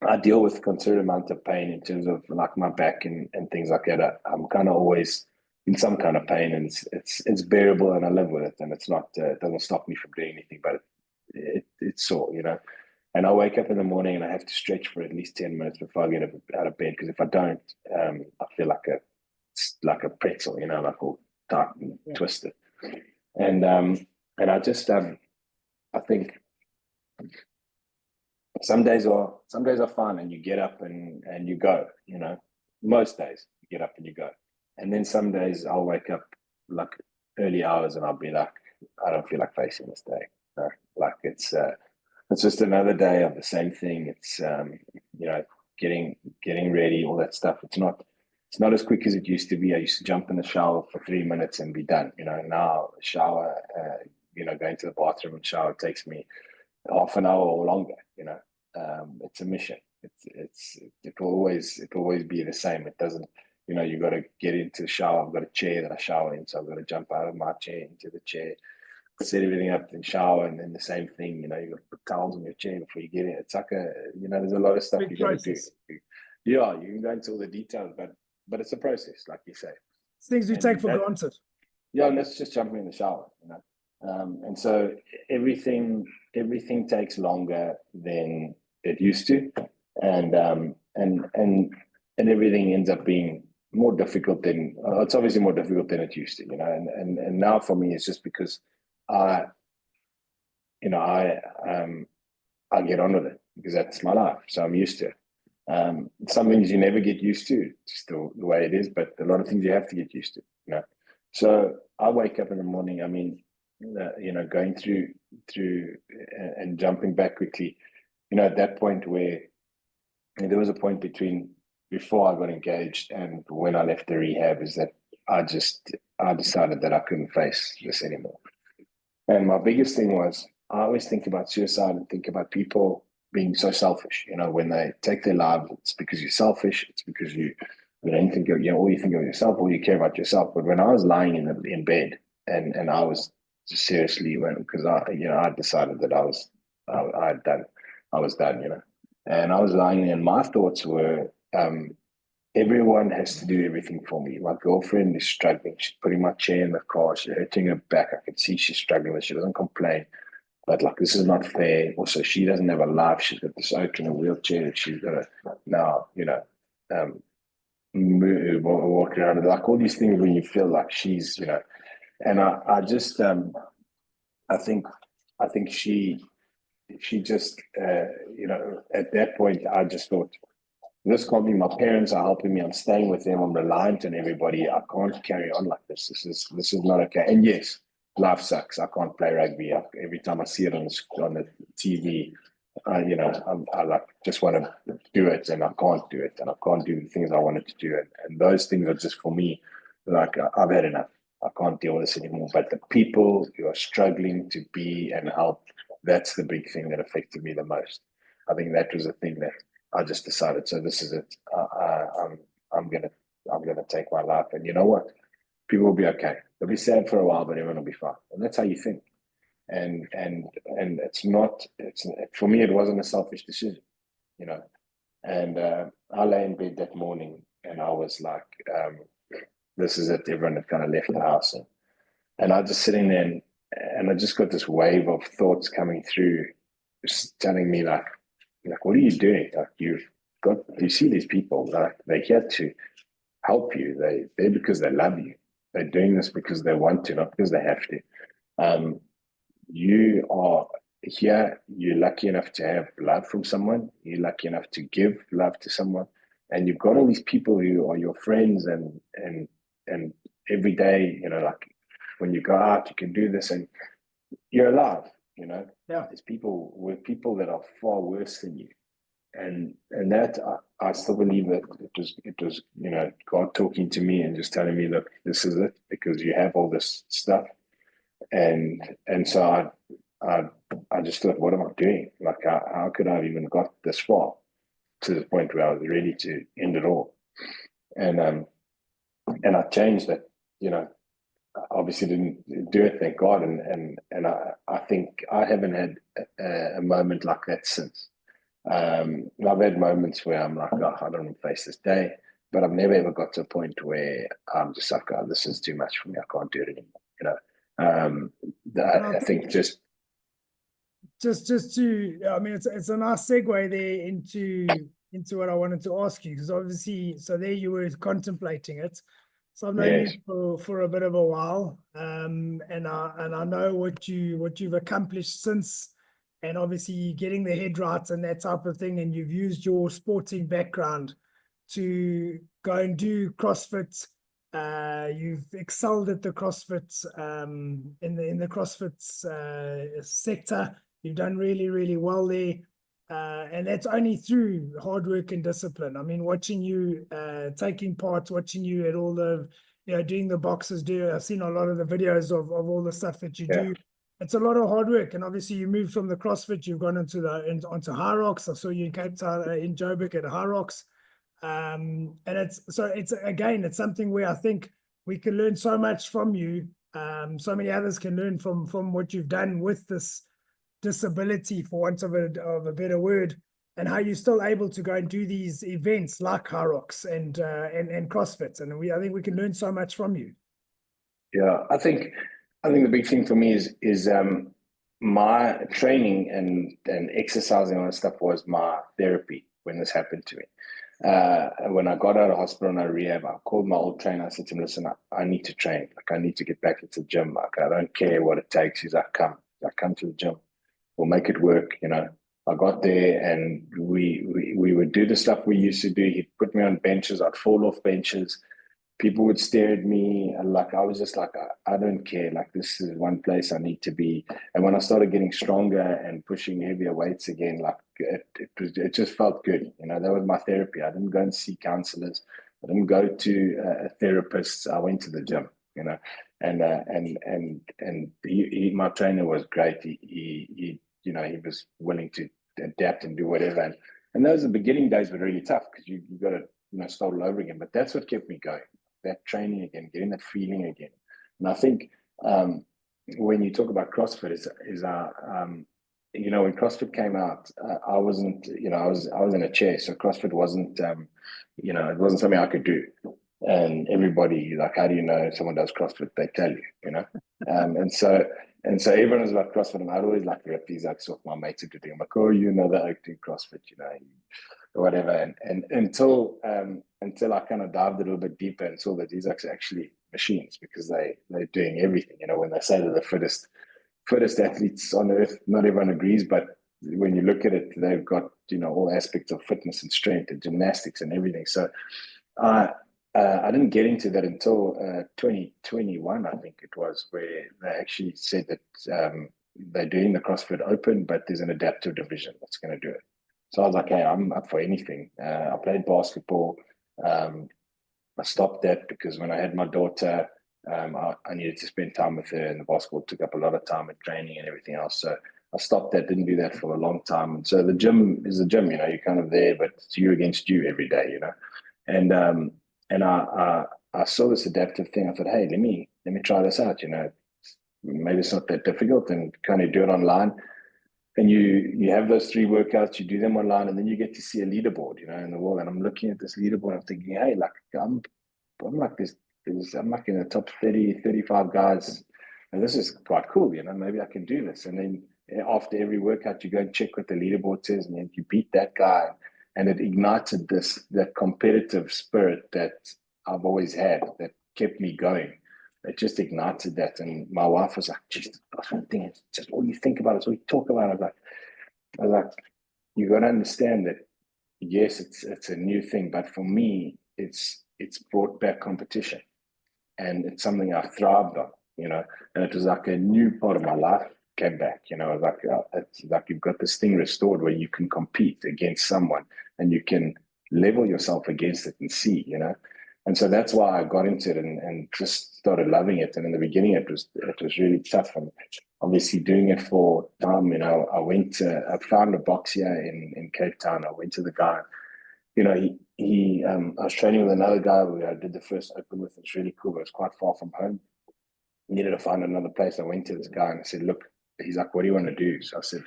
[SPEAKER 2] I deal with a considerable amount of pain in terms of like my back and things like that. I'm kind of always in some kind of pain, and it's bearable, and I live with it, and it's not it doesn't stop me from doing anything, but it's sore, you know. And I wake up in the morning and I have to stretch for at least 10 minutes before I get out of bed, because if I don't, I feel like a pretzel, you know, like all tight and twisted. And I just I think some days are fine, and you get up and you go. You know, most days you get up and you go, and then some days I'll wake up like early hours and I'll be like, I don't feel like facing this day. No, like it's just another day of the same thing. It's you know, getting ready, all that stuff. It's not as quick as it used to be. I used to jump in the shower for 3 minutes and be done. You know, now shower, you know, going to the bathroom and shower takes me half an hour or longer. You know, it's a mission. It will always be the same. It doesn't. You know, you got to get into the shower. I've got a chair that I shower in, so I've got to jump out of my chair into the chair, set everything up, then shower, and then the same thing. You know, you got to put towels on your chair before you get in. It's like you know, there's a lot of stuff you got to do. Yeah, you can go into all the details, but it's a process, like you say.
[SPEAKER 1] It's things we take for granted.
[SPEAKER 2] Yeah, and that's just jumping in the shower, you know. And so everything takes longer than it used to, and everything ends up being more difficult than it's obviously more difficult than it used to, you know. And now for me, it's just because I get on with it because that's my life, so I'm used to it. Some things you never get used to, it's just the way it is, but a lot of things you have to get used to, you know. So I wake up in the morning, I mean, you know, going through and jumping back quickly, you know, at that point where there was a point before I got engaged and when I left the rehab, is that I decided that I couldn't face this anymore. And my biggest thing was, I always think about suicide and think about people being so selfish. You know, when they take their lives, it's because you're selfish. It's because you don't think of, you know, all you think of yourself, all you care about yourself. But when I was lying in bed and I was seriously, because I decided that I was done, you know, and I was lying there, and my thoughts were, everyone has to do everything for me. My girlfriend is struggling. She's putting my chair in the car. She's hurting her back. I can see she's struggling, but she doesn't complain. But like, this is not fair. Also, she doesn't have a life. She's got this oak in a wheelchair that she's got to now, you know, move or walk around. Like all these things when you feel like she's, you know, and I just, I think she just, you know, at that point, I just thought, this can't be. My parents are helping me. I'm staying with them. I'm reliant on everybody. I can't carry on like this. This is not okay. And yes, life sucks. I can't play rugby. Every time I see it on the TV, you know, I like just want to do it, and I can't do it, and I can't do the things I wanted to do, and those things are just for me. Like, I've had enough. I can't deal with this anymore. But the people who are struggling to be and help, that's the big thing that affected me the most. I think that was the thing that I just decided, so this is it. I'm gonna take my life, and you know what? People will be okay. They'll be sad for a while, but everyone will be fine, and that's how you think. And it's not. It's for me. It wasn't a selfish decision, you know. And I lay in bed that morning, and I was like, "This is it." Everyone had kind of left the house, and I was just sitting there, and I just got this wave of thoughts coming through, just telling me like, what are you doing? Like, you see these people, like, they're here to help you. They're because they love you. They're doing this because they want to, not because they have to. You are here. You're lucky enough to have love from someone. You're lucky enough to give love to someone, and you've got all these people who are your friends, and every day, you know, like when you go out, you can do this, and you're alive. You know,
[SPEAKER 1] yeah.
[SPEAKER 2] There's people that are far worse than you, and that I still believe that it was you know, God talking to me and just telling me, look, this is it, because you have all this stuff, and so I just thought, what am I doing? Like, how could I have even got this far to the point where I was ready to end it all, and I changed that, you know. Obviously didn't do it, thank God, and I think I haven't had a moment like that since. I've had moments where I'm like, oh, I don't want to face this day, but I've never ever got to a point where I'm just like, oh, this is too much for me. I can't do it anymore. You know, I think just
[SPEAKER 1] to, I mean, it's a nice segue there into what I wanted to ask you, because obviously, so there you were contemplating it. So I've known you for a bit of a while, and I know what you've accomplished since and obviously getting the head right and that type of thing, and you've used your sporting background to go and do CrossFit. You've excelled at the CrossFit in the CrossFit sector. You've done really, really well there. And that's only through hard work and discipline. I mean, watching you taking part, watching you at all the, doing the boxes, I've seen a lot of the videos of all the stuff that you do. It's a lot of hard work. And obviously you moved from the CrossFit, you've gone onto High Rocks. I saw you in Cape Town, in Joburg at High Rocks. And it's something where I think we can learn so much from you. So many others can learn from what you've done with this disability, for want of a better word, and how you're still able to go and do these events like High Rocks and CrossFit. And I think we can learn so much from you.
[SPEAKER 2] Yeah, I think the big thing for me is my training and exercising and stuff was my therapy when this happened to me. When I got out of hospital and I rehab, I called my old trainer. I said to him, listen, I need to train. Like, I need to get back into the gym. Like, I don't care what it takes. He's like, come to the gym. We'll make it work. I got there and we would do the stuff we used to do. He'd put me on benches. I'd fall off benches. People would stare at me, and like I was just like, I don't care. Like, this is one place I need to be. And when I started getting stronger and pushing heavier weights again, like it just felt good. That was my therapy. I didn't go and see counselors. I didn't go to a therapist. I went to the gym. And my trainer was great. He was willing to adapt and do whatever. And those beginning days were really tough because you got to start all over again. But that's what kept me going. That training again, getting that feeling again. And I think when you talk about CrossFit, when CrossFit came out, I wasn't, I was in a chair, so CrossFit wasn't, it wasn't something I could do. And everybody, like, how do you know someone does CrossFit? They tell you, and so everyone was like CrossFit, and I'd always like rip these acts off my mates to do. I'm like, oh, that I do CrossFit, or whatever. And until I kind of dived a little bit deeper and saw that these are actually machines, because they're doing everything. When they say they're the fittest athletes on earth, not everyone agrees, but when you look at it, they've got all aspects of fitness and strength and gymnastics and everything. So I didn't get into that until 2021, I think it was, where they actually said that they're doing the CrossFit Open, but there's an adaptive division that's going to do it. So I was like, hey, I'm up for anything. I played basketball. I stopped that because when I had my daughter, I needed to spend time with her, and the basketball took up a lot of time with training and everything else. So I stopped that, didn't do that for a long time. And so the gym is the gym, you're kind of there, but it's you against you every day, And I saw this adaptive thing. I thought, hey, let me try this out. Maybe it's not that difficult, and kind of do it online. And you have those 3 workouts, you do them online, and then you get to see a leaderboard, in the wall. And I'm looking at this leaderboard, I'm thinking, hey, like I'm like this. I'm like in the top 30, 35 guys, and this is quite cool. Maybe I can do this. And then after every workout, you go and check what the leaderboard says, and then you beat that guy. And it ignited that competitive spirit that I've always had, that kept me going. It just ignited that. And my wife was like, just all you think about, it's all you talk about. I was like, you got to understand that, yes, it's a new thing, but for me, it's brought back competition, and it's something I thrived on, and it was like a new part of my life came back, it's like you've got this thing restored where you can compete against someone and you can level yourself against it and see, And so that's why I got into it and just started loving it. And in the beginning, it was really tough. And obviously doing it for time, I found a box here in Cape Town. I went to the guy, I was training with another guy who I did the first Open with. It's really cool, but it's quite far from home. I needed to find another place. I went to this guy and I said, look, he's like, what do you want to do? So I said,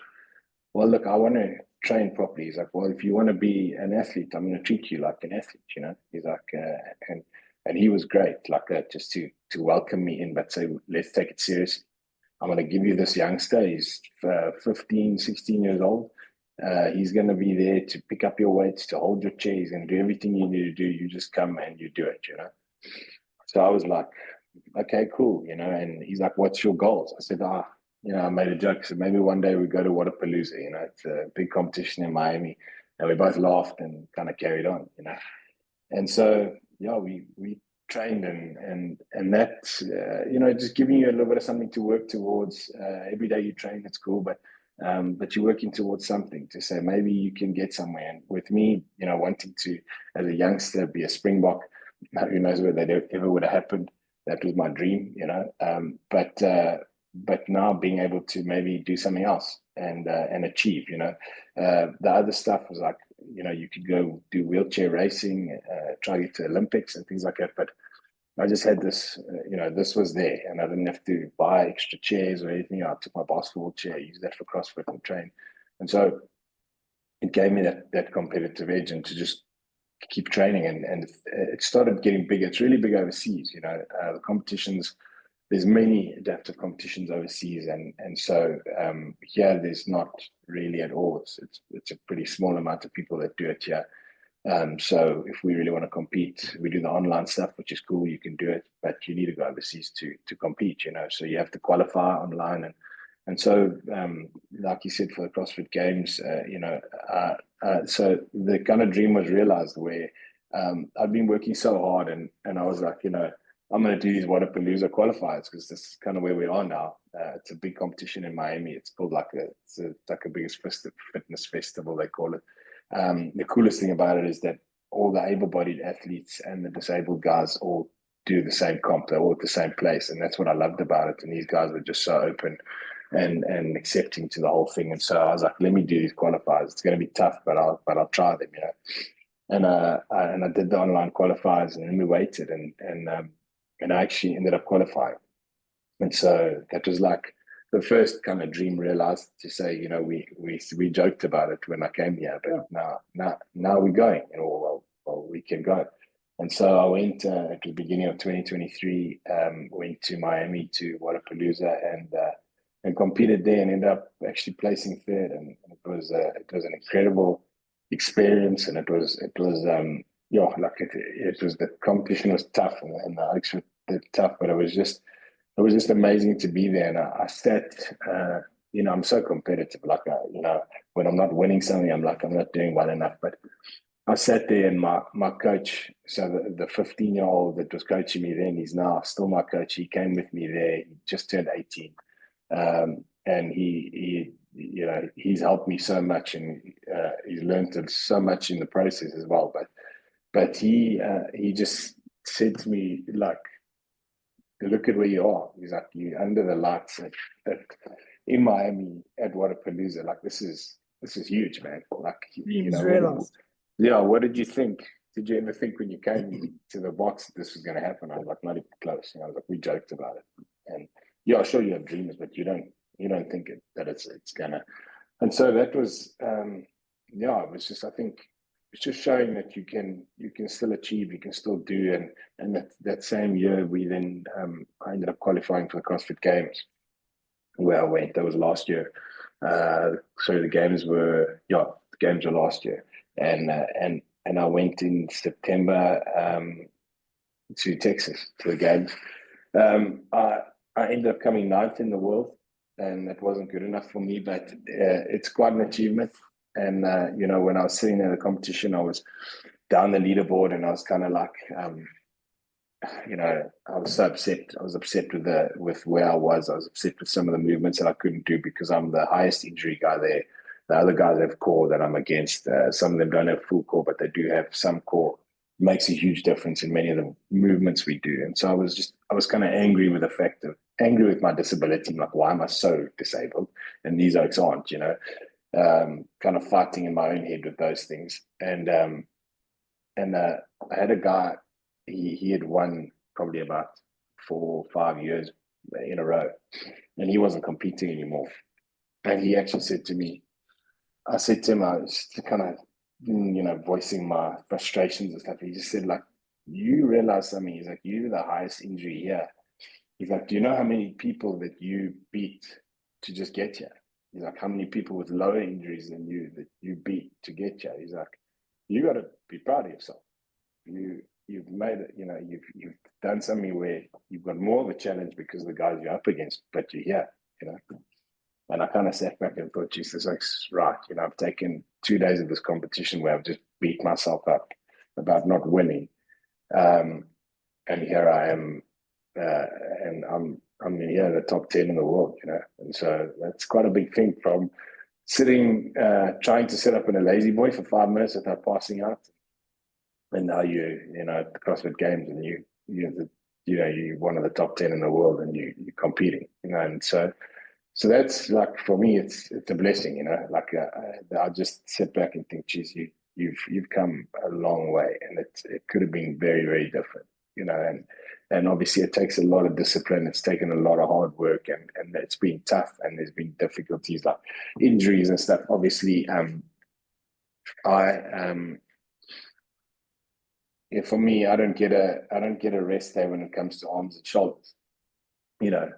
[SPEAKER 2] well, look, I want to train properly. He's like, well, if you want to be an athlete, I'm going to treat you like an athlete, He's like, and he was great, like that, just to welcome me in, but say, let's take it seriously. I'm going to give you this youngster. He's 15, 16 years old. He's going to be there to pick up your weights, to hold your chair. He's going to do everything you need to do. You just come and you do it, So I was like, okay, cool, And he's like, what's your goals? I said, I made a joke. So maybe one day we go to Wadapalooza, it's a big competition in Miami. And we both laughed and kind of carried on, And so, yeah, we trained and that's, just giving you a little bit of something to work towards. Every day you train, it's cool, but you're working towards something to say maybe you can get somewhere. And with me, wanting to, as a youngster, be a Springbok, who knows whether that ever would have happened. That was my dream, but now being able to maybe do something else and achieve, the other stuff was like, you could go do wheelchair racing, try to get to Olympics and things like that. But I just had this, this was there, and I didn't have to buy extra chairs or anything. I took my basketball chair, used that for CrossFit and train, and so it gave me that competitive edge and to just keep training. And it started getting bigger. It's really big overseas. The competitions. There's many adaptive competitions overseas, and so here there's not really at all. It's a pretty small amount of people that do it here. So if we really want to compete, we do the online stuff, which is cool. You can do it, but you need to go overseas to compete. So you have to qualify online, and so like you said, for the CrossFit Games, so the kind of dream was realized where I've been working so hard, and I was like, I'm going to do these Wadapalooza qualifiers because this is kind of where we are now. It's a big competition in Miami. It's called like a biggest fitness festival, they call it. The coolest thing about it is that all the able-bodied athletes and the disabled guys all do the same comp. They're all at the same place, and that's what I loved about it. And these guys were just so open and accepting to the whole thing. And so I was like, let me do these qualifiers. It's going to be tough, but I'll try them, And I did the online qualifiers, and then we waited, and I actually ended up qualifying. And so that was like the first kind of dream realized, to say, we joked about it when I came here, but now we're going, well, we can go. And so I went at the beginning of 2023, went to Miami to Wadapalooza and competed there, and ended up actually placing third. And it was an incredible experience, and it was the competition was tough, and the Alex was tough, but it was just amazing to be there. And I sat, I'm so competitive. Like, when I'm not winning something, I'm like, I'm not doing well enough. But I sat there, and my coach, so the 15-year-old that was coaching me then, he's now still my coach. He came with me there. He just turned 18, and he's helped me so much, and he's learned so much in the process as well. But he just said to me, like, look at where you are. He's like, you under the lights in Miami at Wadapalooza. Like, this is huge, man. Like, what did you think? Did you ever think when you came to the box this was going to happen? I was like, not even close. I was like, we joked about it, and sure, you have dreams, but you don't think that it's gonna. And so that was, it was just, I think, it's just showing that you can still achieve, you can still do. And that same year, we then I ended up qualifying for the CrossFit Games, where I went. That was last year. The games were last year, and I went in September to Texas to the games. I ended up coming 9th in the world, and that wasn't good enough for me, but it's quite an achievement. And when I was sitting in the competition, I was down the leaderboard, and I was kind of like, I was so upset. I was upset with where I was. I was upset with some of the movements that I couldn't do because I'm the highest injury guy there. The other guys have core that I'm against. Some of them don't have full core, but they do have some core. It makes a huge difference in many of the movements we do. And so I was kind of angry with with my disability. I'm like, why am I so disabled? And these oaks aren't, kind of fighting in my own head with those things. And I had a guy, he had won probably about 4 or 5 years in a row, and he wasn't competing anymore. And he actually said to me, I said to him, I was kind of, voicing my frustrations and stuff. He just said, like, you realize something? He's like, you're the highest injury here. He's like, do you know how many people that you beat to just get here? He's like, how many people with lower injuries than you that you beat to get here? He's like, you got to be proud of yourself. You've made it. You've done something where you've got more of a challenge because of the guys you're up against, but you're here. you know. And I kind of sat back and thought, Jesus, like, right, you know, I've taken 2 days of this competition where I've just beat myself up about not winning. And here I am, and I'm here in the top 10 in the world, you know. And so that's quite a big thing from sitting, trying to sit up in a lazy boy for 5 minutes without passing out. And now you know, at the CrossFit Games, and you're one of the top 10 in the world, and you're competing, you know. And so that's like, for me, it's a blessing, you know. Like I just sit back and think, geez, you've come a long way, and it could have been very, very different, you know. And obviously it takes a lot of discipline. It's taken a lot of hard work, and it's been tough, and there's been difficulties like injuries and stuff. Obviously, for me, I don't get a rest day when it comes to arms and shoulders. You know,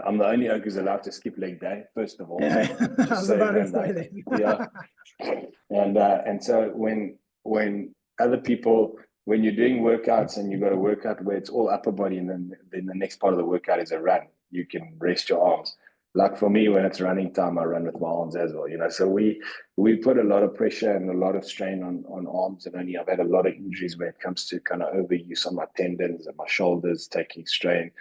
[SPEAKER 2] I'm the only oak who's allowed to skip leg day, first of all.
[SPEAKER 1] I was about to say that.
[SPEAKER 2] Yeah. And so when other people, when you're doing workouts and you've got a workout where it's all upper body, and then the next part of the workout is a run, you can rest your arms. Like for me, when it's running time, I run with my arms as well, you know. So we put a lot of pressure and a lot of strain on arms, and I've had a lot of injuries when it comes to kind of overuse on my tendons and my shoulders taking strain.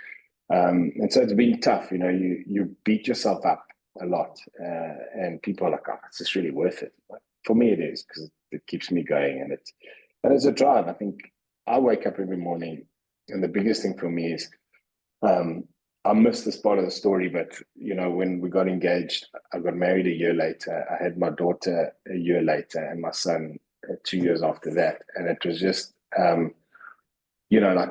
[SPEAKER 2] And so it's been tough, you know. You beat yourself up a lot, and people are like, oh, it's just really worth it. But for me, it is, because it keeps me going, and it's a drive. I think I wake up every morning, and the biggest thing for me is, I missed this part of the story, but you know, when we got engaged, I got married a year later. I had my daughter a year later, and my son 2 years after that. And it was just, you know, like,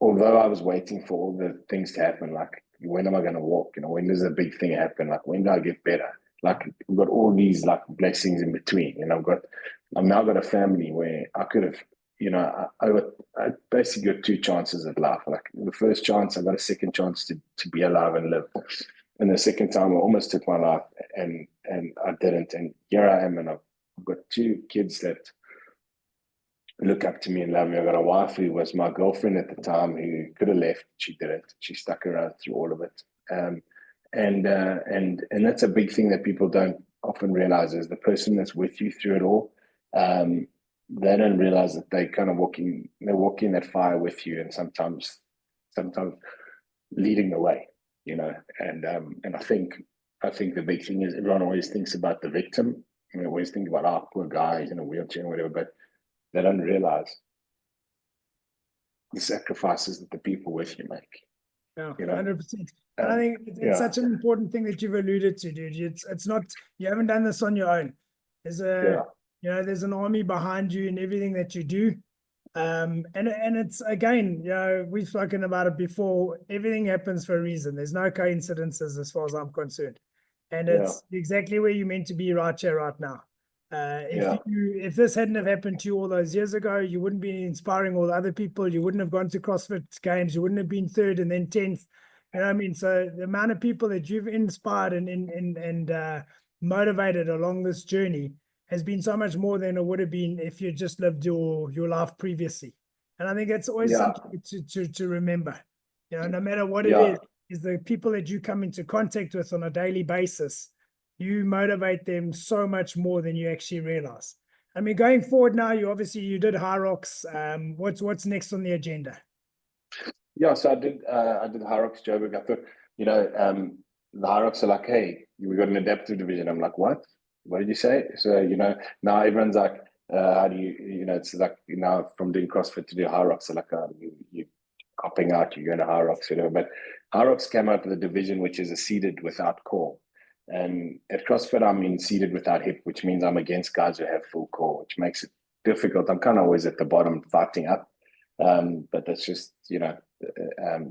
[SPEAKER 2] although I was waiting for all the things to happen, like, when am I going to walk? You know, when does a big thing happen? Like, when do I get better? Like, we've got all these like blessings in between. And I've now got a family where I could have, you know, I basically got 2 chances at life. Like, the first chance, I got a second chance to be alive and live. And the second time, I almost took my life, and I didn't. And here I am, and I've got 2 kids that look up to me and love me. I got a wife who was my girlfriend at the time, who could have left. She didn't. She stuck around through all of it. And that's a big thing that people don't often realize, is the person that's with you through it all. They don't realize that they're walking that fire with you, and sometimes leading the way, you know. And I think the big thing is, everyone always thinks about the victim. I mean, always think about, oh, poor guy, he's in a wheelchair or whatever, but they don't realize the sacrifices that the people with you make.
[SPEAKER 1] Yeah,
[SPEAKER 2] you know?
[SPEAKER 1] 100%. And I think it's such an important thing that you've alluded to, dude. It's not, you haven't done this on your own. There's you know, there's an army behind you in everything that you do. And it's, again, you know, we've spoken about it before. Everything happens for a reason. There's no coincidences as far as I'm concerned. And it's exactly where you're meant to be right here, right now. If this hadn't have happened to you all those years ago, you wouldn't be inspiring all the other people. You wouldn't have gone to CrossFit Games. You wouldn't have been 3rd and then 10th. You know what I mean? So the amount of people that you've inspired and motivated along this journey has been so much more than it would have been if you just lived your life previously. And I think that's always something to remember. You know, no matter what it is the people that you come into contact with on a daily basis, you motivate them so much more than you actually realize. I mean, going forward now, you did High Rocks. What's next on the agenda?
[SPEAKER 2] Yeah, so I did High Rocks, Joburg. I thought, you know, the High Rocks are like, hey, we got an adaptive division. I'm like, what? What did you say? So, you know, now everyone's like, how do you know, it's like, now from doing CrossFit to do High Rocks, so like, you copping out, you're going to High Rocks, you know. But High Rocks came out with a division which is a seated without core. And at CrossFit, I'm in seated without hip, which means I'm against guys who have full core, which makes it difficult. I'm kind of always at the bottom fighting up. But that's just, you know,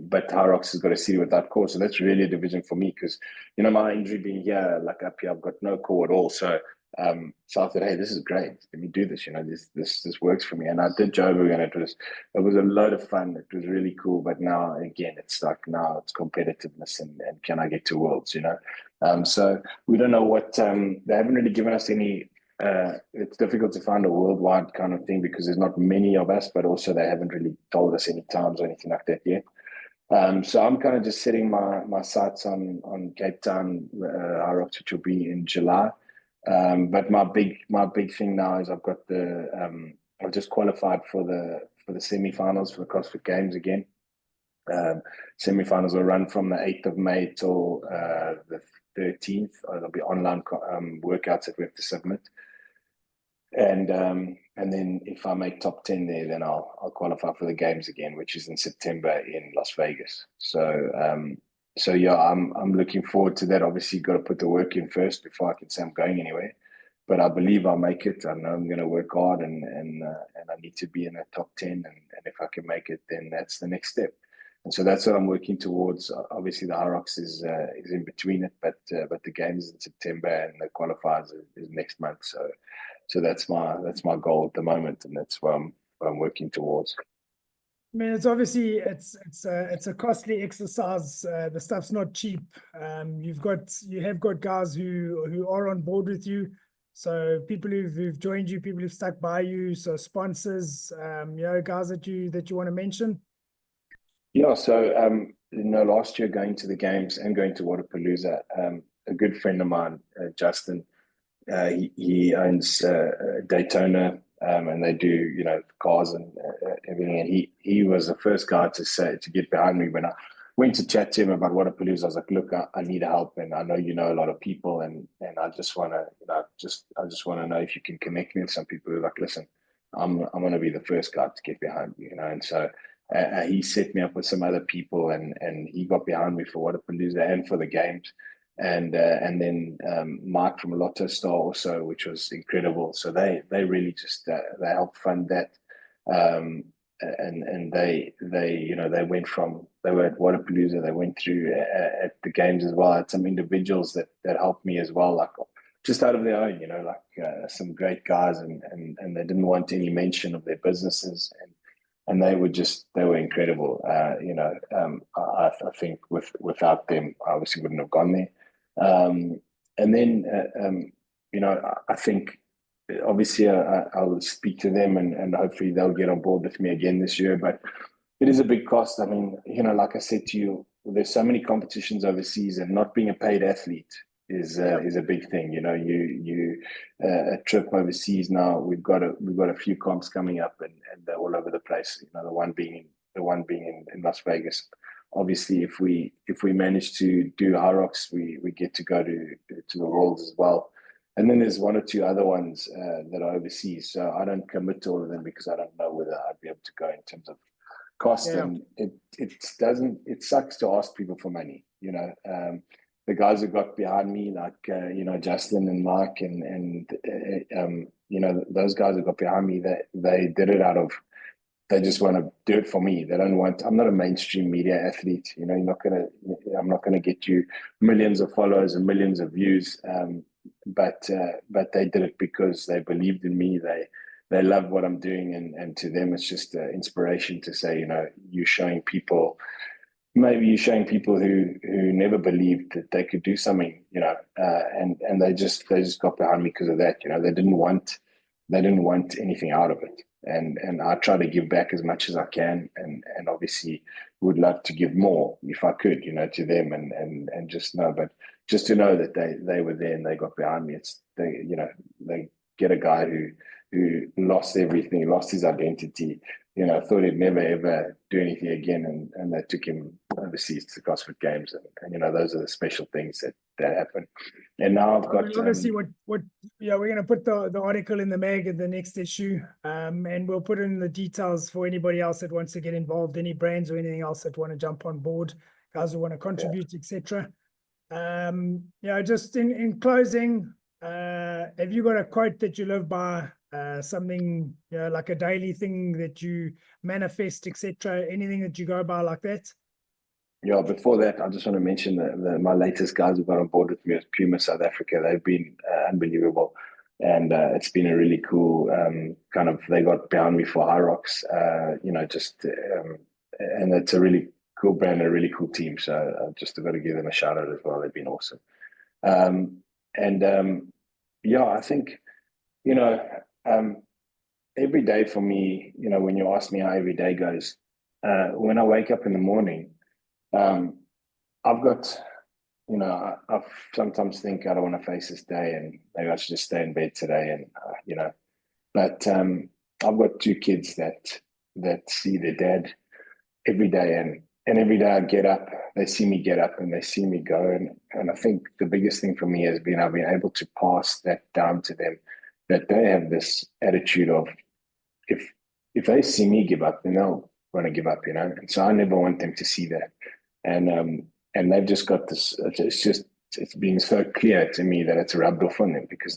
[SPEAKER 2] but High Rocks has got a seated without core. So that's really a division for me, because, you know, my injury being here, like up here, I've got no core at all. So I thought, hey, this is great. Let me do this. You know, this works for me. And I did Joburg, and it was a load of fun. It was really cool. But now, again, it's like, now it's competitiveness and can I get to Worlds, you know? So we don't know what, they haven't really given us any, it's difficult to find a worldwide kind of thing, because there's not many of us, but also they haven't really told us any times or anything like that yet. So I'm kind of just setting my sights on Cape Town, Hyrox, which will be in July. But my big thing now is I've just qualified for the semi-finals for the CrossFit Games again. Semi-finals will run from the 8th of May till the 13th. There'll be online workouts that we have to submit. And then if I make top 10 there, then I'll qualify for the games again, which is in September in Las Vegas. So yeah, I'm looking forward to that. Obviously, got to put the work in first before I can say I'm going anywhere. But I believe I'll make it. I know I'm going to work hard, and I need to be in that top 10. And if I can make it, then that's the next step. And so that's what I'm working towards. Obviously, the Hyrox is in between it, but the games in September and the qualifiers is next month. So that's my goal at the moment, and that's what I'm working towards.
[SPEAKER 1] I mean, it's obviously it's a costly exercise. The stuff's not cheap. You have got guys who are on board with you. So people who've joined you, people who've stuck by you, so sponsors, guys that you want to mention.
[SPEAKER 2] Yeah, so last year going to the games and going to Waterpalooza, a good friend of mine, Justin, he owns Daytona, and they do cars and everything. And he was the first guy to get behind me when I went to chat to him about Waterpalooza. I was like, look, I need help, and I know you know a lot of people, and I just want to I just want to know if you can connect me with some people who are like, listen, I'm going to be the first guy to get behind you, and so. He set me up with some other people, and he got behind me for Waterpalooza and for the games, and then Mike from Lotto Star also, which was incredible. So they really just they helped fund that, and they went from, they were at Waterpalooza, they went through at the games as well. I had some individuals that helped me as well, like just out of their own, some great guys, and they didn't want any mention of their businesses, and they were incredible. I think without them, I obviously wouldn't have gone there. And then, I think obviously I'll speak to them, and hopefully they'll get on board with me again this year. But it is a big cost. I mean, like I said to you, there's so many competitions overseas, and not being a paid athlete is a big thing. A trip overseas now. We've got a few comps coming up, and they're all over the place. The one being in Las Vegas. Obviously, if we manage to do Hyrox, we get to go to the Worlds as well. And then there's one or two other ones that are overseas. So I don't commit to all of them because I don't know whether I'd be able to go in terms of cost. Yeah. And it sucks to ask people for money. The guys who got behind me, like Justin and Mike, and those guys who got behind me, they did it out of, they just want to do it for me. They don't want. I'm not a mainstream media athlete. I'm not gonna get you millions of followers and millions of views. But they did it because they believed in me. They love what I'm doing, and to them it's just inspiration to say, you're showing people. Maybe you're showing people who never believed that they could do something, and they just got behind me because of that. They didn't want anything out of it, and I try to give back as much as I can, and obviously would love to give more if I could, to them, and just know, but just to know that they were there and they got behind me. They get a guy who lost everything, lost his identity. Thought he'd never ever do anything again, and they took him overseas to the CrossFit Games, and those are the special things that happen. And now I've got
[SPEAKER 1] obviously we're going to put the article in the mag in the next issue, and we'll put in the details for anybody else that wants to get involved, any brands or anything else that want to jump on board, guys who want to contribute, etc. Just in closing, have you got a quote that you live by? Something like a daily thing that you manifest, etc. Anything that you go by like that?
[SPEAKER 2] Yeah, before that, I just want to mention that my latest guys who got on board with me is Puma South Africa. They've been unbelievable, and it's been a really cool they got behind me for Hyrox, and it's a really cool brand, a really cool team. So I've just got to give them a shout out as well. They've been awesome. I think, every day for me, when you ask me how every day goes, when I wake up in the morning, I've got, I've sometimes think I don't want to face this day, and maybe I should just stay in bed today, and but I've got two kids that see their dad every day, and every day I get up, they see me get up and they see me go, and I think the biggest thing for me has been I've been able to pass that down to them, that they have this attitude of, if they see me give up, then they'll want to give up, and so I never want them to see that, and they've just got this, it's been so clear to me that it's rubbed off on them, because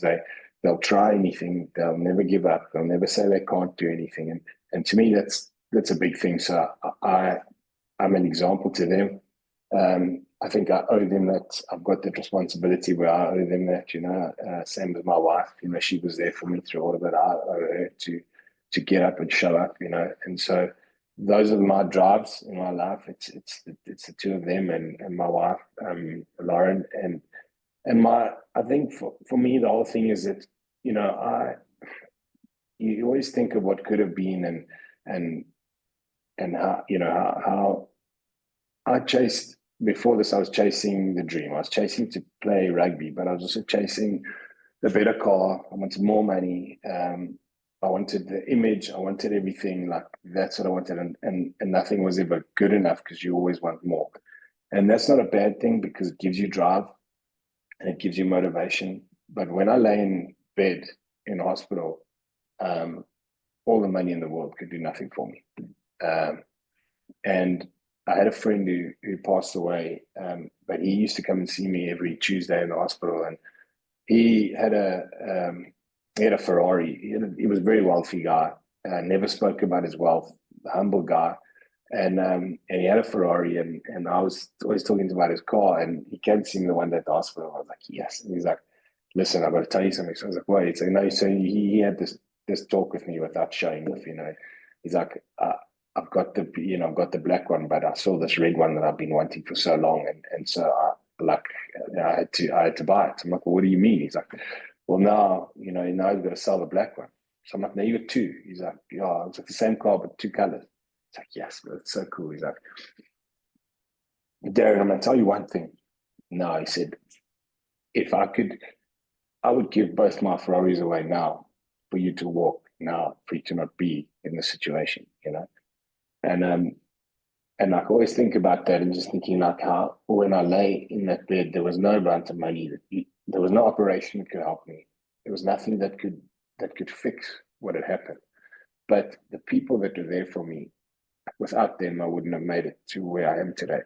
[SPEAKER 2] they'll try anything, they'll never give up, they'll never say they can't do anything, and to me that's a big thing. So I'm an example to them. I think I owe them that. I've got that responsibility where I owe them that, same with my wife, she was there for me through all of it. I owe her to get up and show up, and so those are my drives in my life. It's the two of them and my wife, Lauren, and I think for me, the whole thing is that, you always think of what could have been, and how I chased, before this, I was chasing the dream. I was chasing to play rugby, but I was also chasing the better car. I wanted more money. I wanted the image. I wanted everything. Like, that's what I wanted. And nothing was ever good enough, because you always want more. And that's not a bad thing, because it gives you drive and it gives you motivation. But when I lay in bed in hospital, all the money in the world could do nothing for me. And I had a friend who passed away, but he used to come and see me every Tuesday in the hospital, and he had a Ferrari. He was a very wealthy guy, never spoke about his wealth, humble guy, and he had a Ferrari, and I was always talking about his car, and he came to see me the one day at the hospital. I was like, yes, and he's like, listen, I've got to tell you something. So I was like, wait. So no, so he had this talk with me without showing off. He's like, I've got the black one, but I saw this red one that I've been wanting for so long, and so I had to buy it. I'm like, well, what do you mean? He's like, well, now you've got to sell the black one. So I'm like, no, you got two. He's like, yeah, it's like the same car but two colors. It's like, yes, but it's so cool. He's like, Darren, I'm gonna tell you one thing. No, he said, if I could, I would give both my Ferraris away now for you to walk now, for you to not be in this situation, And I always think about that, and just thinking like how when I lay in that bed, there was no amount of money there was no operation that could help me. There was nothing that could fix what had happened. But the people that were there for me, without them, I wouldn't have made it to where I am today.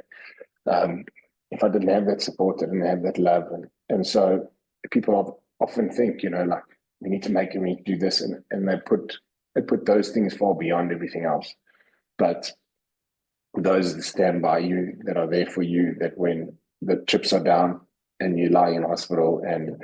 [SPEAKER 2] If I didn't have that support, I didn't have that love, and so people often think, like, we need to make it, we need to do this, and they put those things far beyond everything else. But those that stand by you, that are there for you, that when the chips are down and you lie in hospital and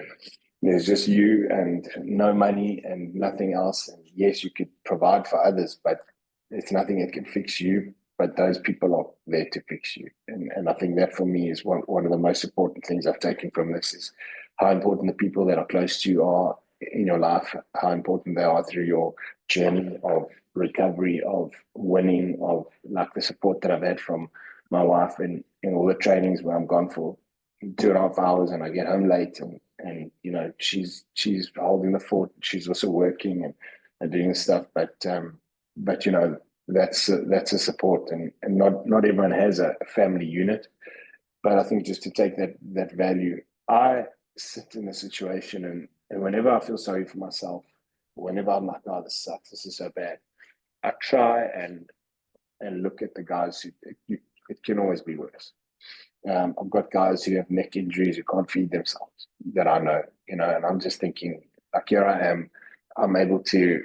[SPEAKER 2] there's just you and no money and nothing else, and yes, you could provide for others, but it's nothing that can fix you. But those people are there to fix you, and I think that for me is one of the most important things I've taken from this, is how important the people that are close to you are in your life, how important they are through your journey of recovery, of winning, of like the support that I've had from my wife in all the trainings where I'm gone for 2.5 hours and I get home late, and she's holding the fort. She's also working and doing stuff, but that's a support, and not everyone has a family unit. But I think just to take that value, I sit in a situation, and whenever I feel sorry for myself, whenever I'm like, oh, this sucks, this is so bad, I try and look at the guys who it can always be worse. I've got guys who have neck injuries, who can't feed themselves, that I know, and I'm just thinking, like, here I am, I'm able to,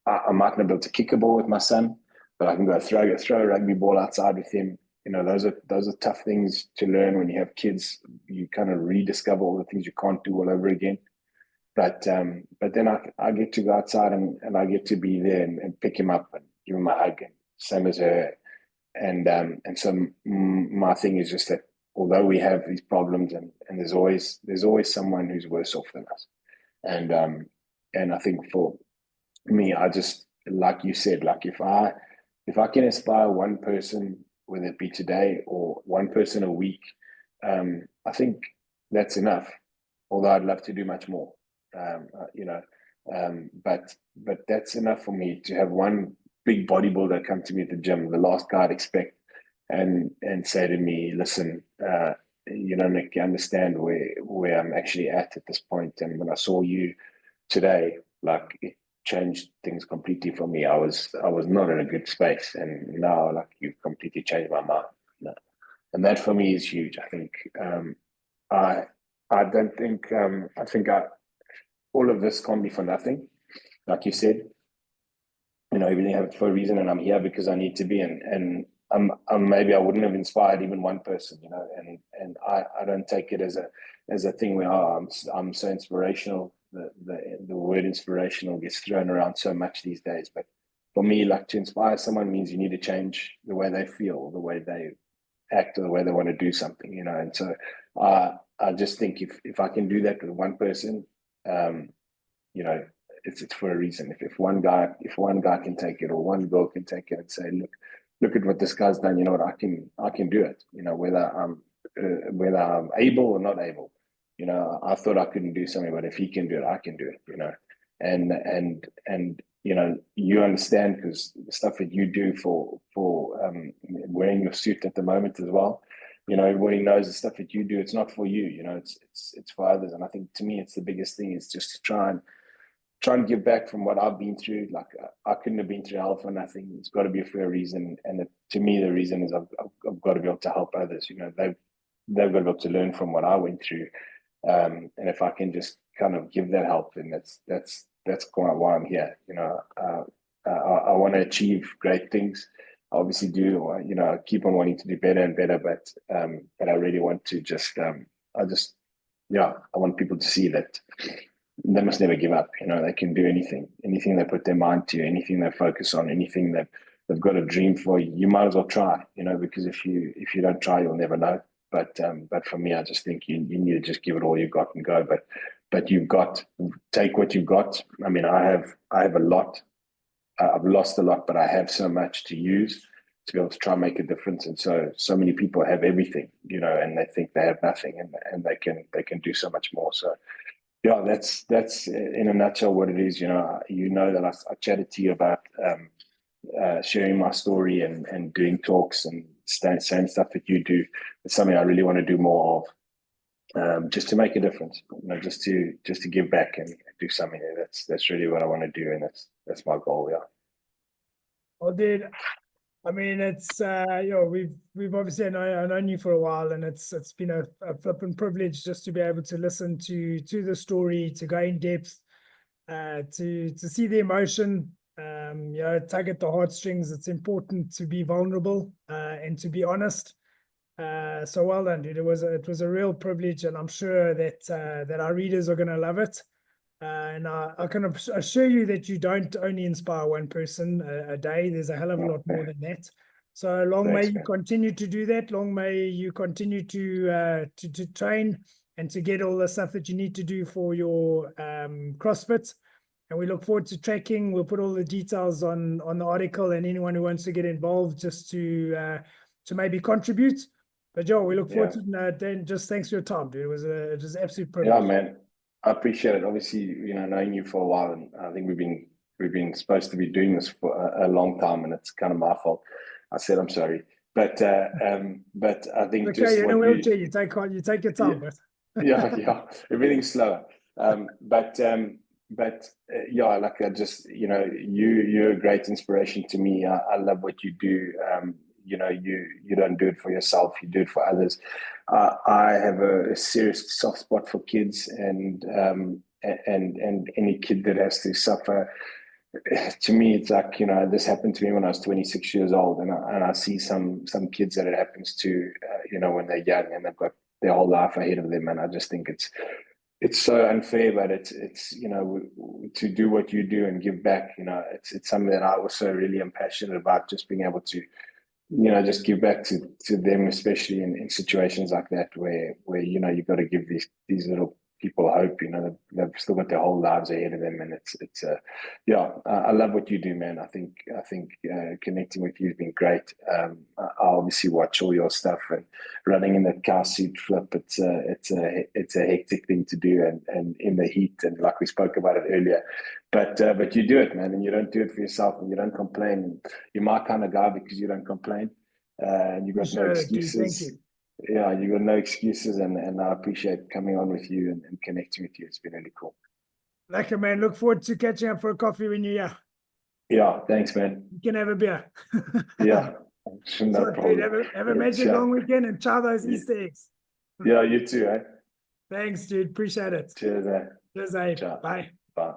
[SPEAKER 2] I might not be able to kick a ball with my son, but I can go throw a rugby ball outside with him. Those are tough things to learn when you have kids. You kind of rediscover all the things you can't do all over again. But then I get to go outside and I get to be there and pick him up and give him a hug, and same as her. And so my thing is just that although we have these problems, and there's always someone who's worse off than us. And I think for me, I just, like you said, like if I can inspire one person whether it be today or one person a week, I think that's enough. Although I'd love to do much more, but that's enough for me to have one big bodybuilder come to me at the gym, the last guy I'd expect, and say to me, listen, Nick, you understand where I'm actually at this point. And when I saw you today, like, it changed things completely for me. I was not in a good space, and now, like, you've completely changed my mind. And that for me is huge. I think I don't think all of this can't be for nothing. Like you said, everything happens for a reason, and I'm here because I need to be. And maybe I wouldn't have inspired even one person, and I don't take it as a thing where I'm so inspirational. The word inspirational gets thrown around so much these days, but for me, like, to inspire someone means you need to change the way they feel, the way they act, or the way they want to do something, And so I just think if I can do that with one person, it's for a reason. If one guy can take it, or one girl can take it and say, look at what this guy's done. You know what? I can do it. Whether I'm able or not able. I thought I couldn't do something, but if he can do it, I can do it. And you understand, because the stuff that you do for wearing your suit at the moment as well. Everybody knows the stuff that you do. It's not for you. It's for others. And I think, to me, it's the biggest thing is just to try and give back from what I've been through. Like, I couldn't have been through hell for nothing. It's got to be for a reason. And to me, the reason is I've got to be able to help others. They've got to be able to learn from what I went through. And if I can just kind of give that help, then that's quite why I'm here. I want to achieve great things. I obviously do. I keep on wanting to do better and better, but I really want to I want people to see that they must never give up. They can do anything they put their mind to, anything they focus on, anything that they've got a dream for. You might as well try, because if you don't try, you'll never know. But for me, I just think you need to just give it all you got and go. But take what you've got. I mean, I have a lot. I've lost a lot, but I have so much to use to be able to try and make a difference. And so many people have everything, and they think they have nothing, and they can do so much more. So yeah, that's in a nutshell what it is. That I chatted to you about sharing my story and doing talks and saying stuff that you do. It's something I really want to do more of, just to make a difference. Just to give back and do something. That's really what I want to do, and that's my goal. Yeah.
[SPEAKER 1] Well, dude, I mean, it's we've obviously known you for a while, and it's been a flipping privilege just to be able to listen to the story, to go in depth, to see the emotion, tug at the heartstrings. It's important to be vulnerable and to be honest. So well done, dude. It was a real privilege, and I'm sure that our readers are going to love it. And I can assure you that you don't only inspire one person a day. There's a hell of a lot more than that. So long may you continue to do that. Long may you continue to train and to get all the stuff that you need to do for your CrossFit. And we look forward to tracking. We'll put all the details on the article, and anyone who wants to get involved just to maybe contribute. But Joe, we look forward to Dan. Just thanks for your time, dude. It was an absolute privilege.
[SPEAKER 2] Yeah, man. I appreciate it. Obviously, knowing you for a while, and I think we've been supposed to be doing this for a long time, and it's kind of my fault. I said I'm sorry, but I think
[SPEAKER 1] okay,
[SPEAKER 2] just
[SPEAKER 1] you're in a wheelchair. You take your time, but
[SPEAKER 2] yeah, everything's slower. Like I just you're a great inspiration to me. I love what you do. You don't do it for yourself, you do it for others. I have a serious soft spot for kids, and any kid that has to suffer. To me, it's like, this happened to me when I was 26 years old, and I see some kids that it happens to, when they're young and they've got their whole life ahead of them, and I just think it's so unfair. But it's to do what you do and give back. It's something that I also really am passionate about, just being able to just give back to them, especially in situations like that where you've got to give these little people hope, you know, they've still got their whole lives ahead of them. And I love what you do, man. I think connecting with you has been great. I obviously watch all your stuff, and running in that car seat flip, it's a hectic thing to do, and in the heat, and like we spoke about it earlier. But you do it, man, and you don't do it for yourself, and you don't complain. You're my kind of guy because you don't complain, and you've got no excuses.
[SPEAKER 1] Thank you.
[SPEAKER 2] Yeah, you got no excuses, and I appreciate coming on with you and connecting with you. It's been really cool.
[SPEAKER 1] Lekker, man. Look forward to catching up for a coffee when you're here.
[SPEAKER 2] Yeah, thanks, man.
[SPEAKER 1] You can have a beer.
[SPEAKER 2] Yeah, no problem.
[SPEAKER 1] Dude, have a magic long weekend and try those Easter eggs.
[SPEAKER 2] Yeah, you too, eh?
[SPEAKER 1] Thanks, dude. Appreciate it.
[SPEAKER 2] Cheers, eh?
[SPEAKER 1] Cheers, eh?
[SPEAKER 2] Ciao.
[SPEAKER 1] Bye.
[SPEAKER 2] Bye.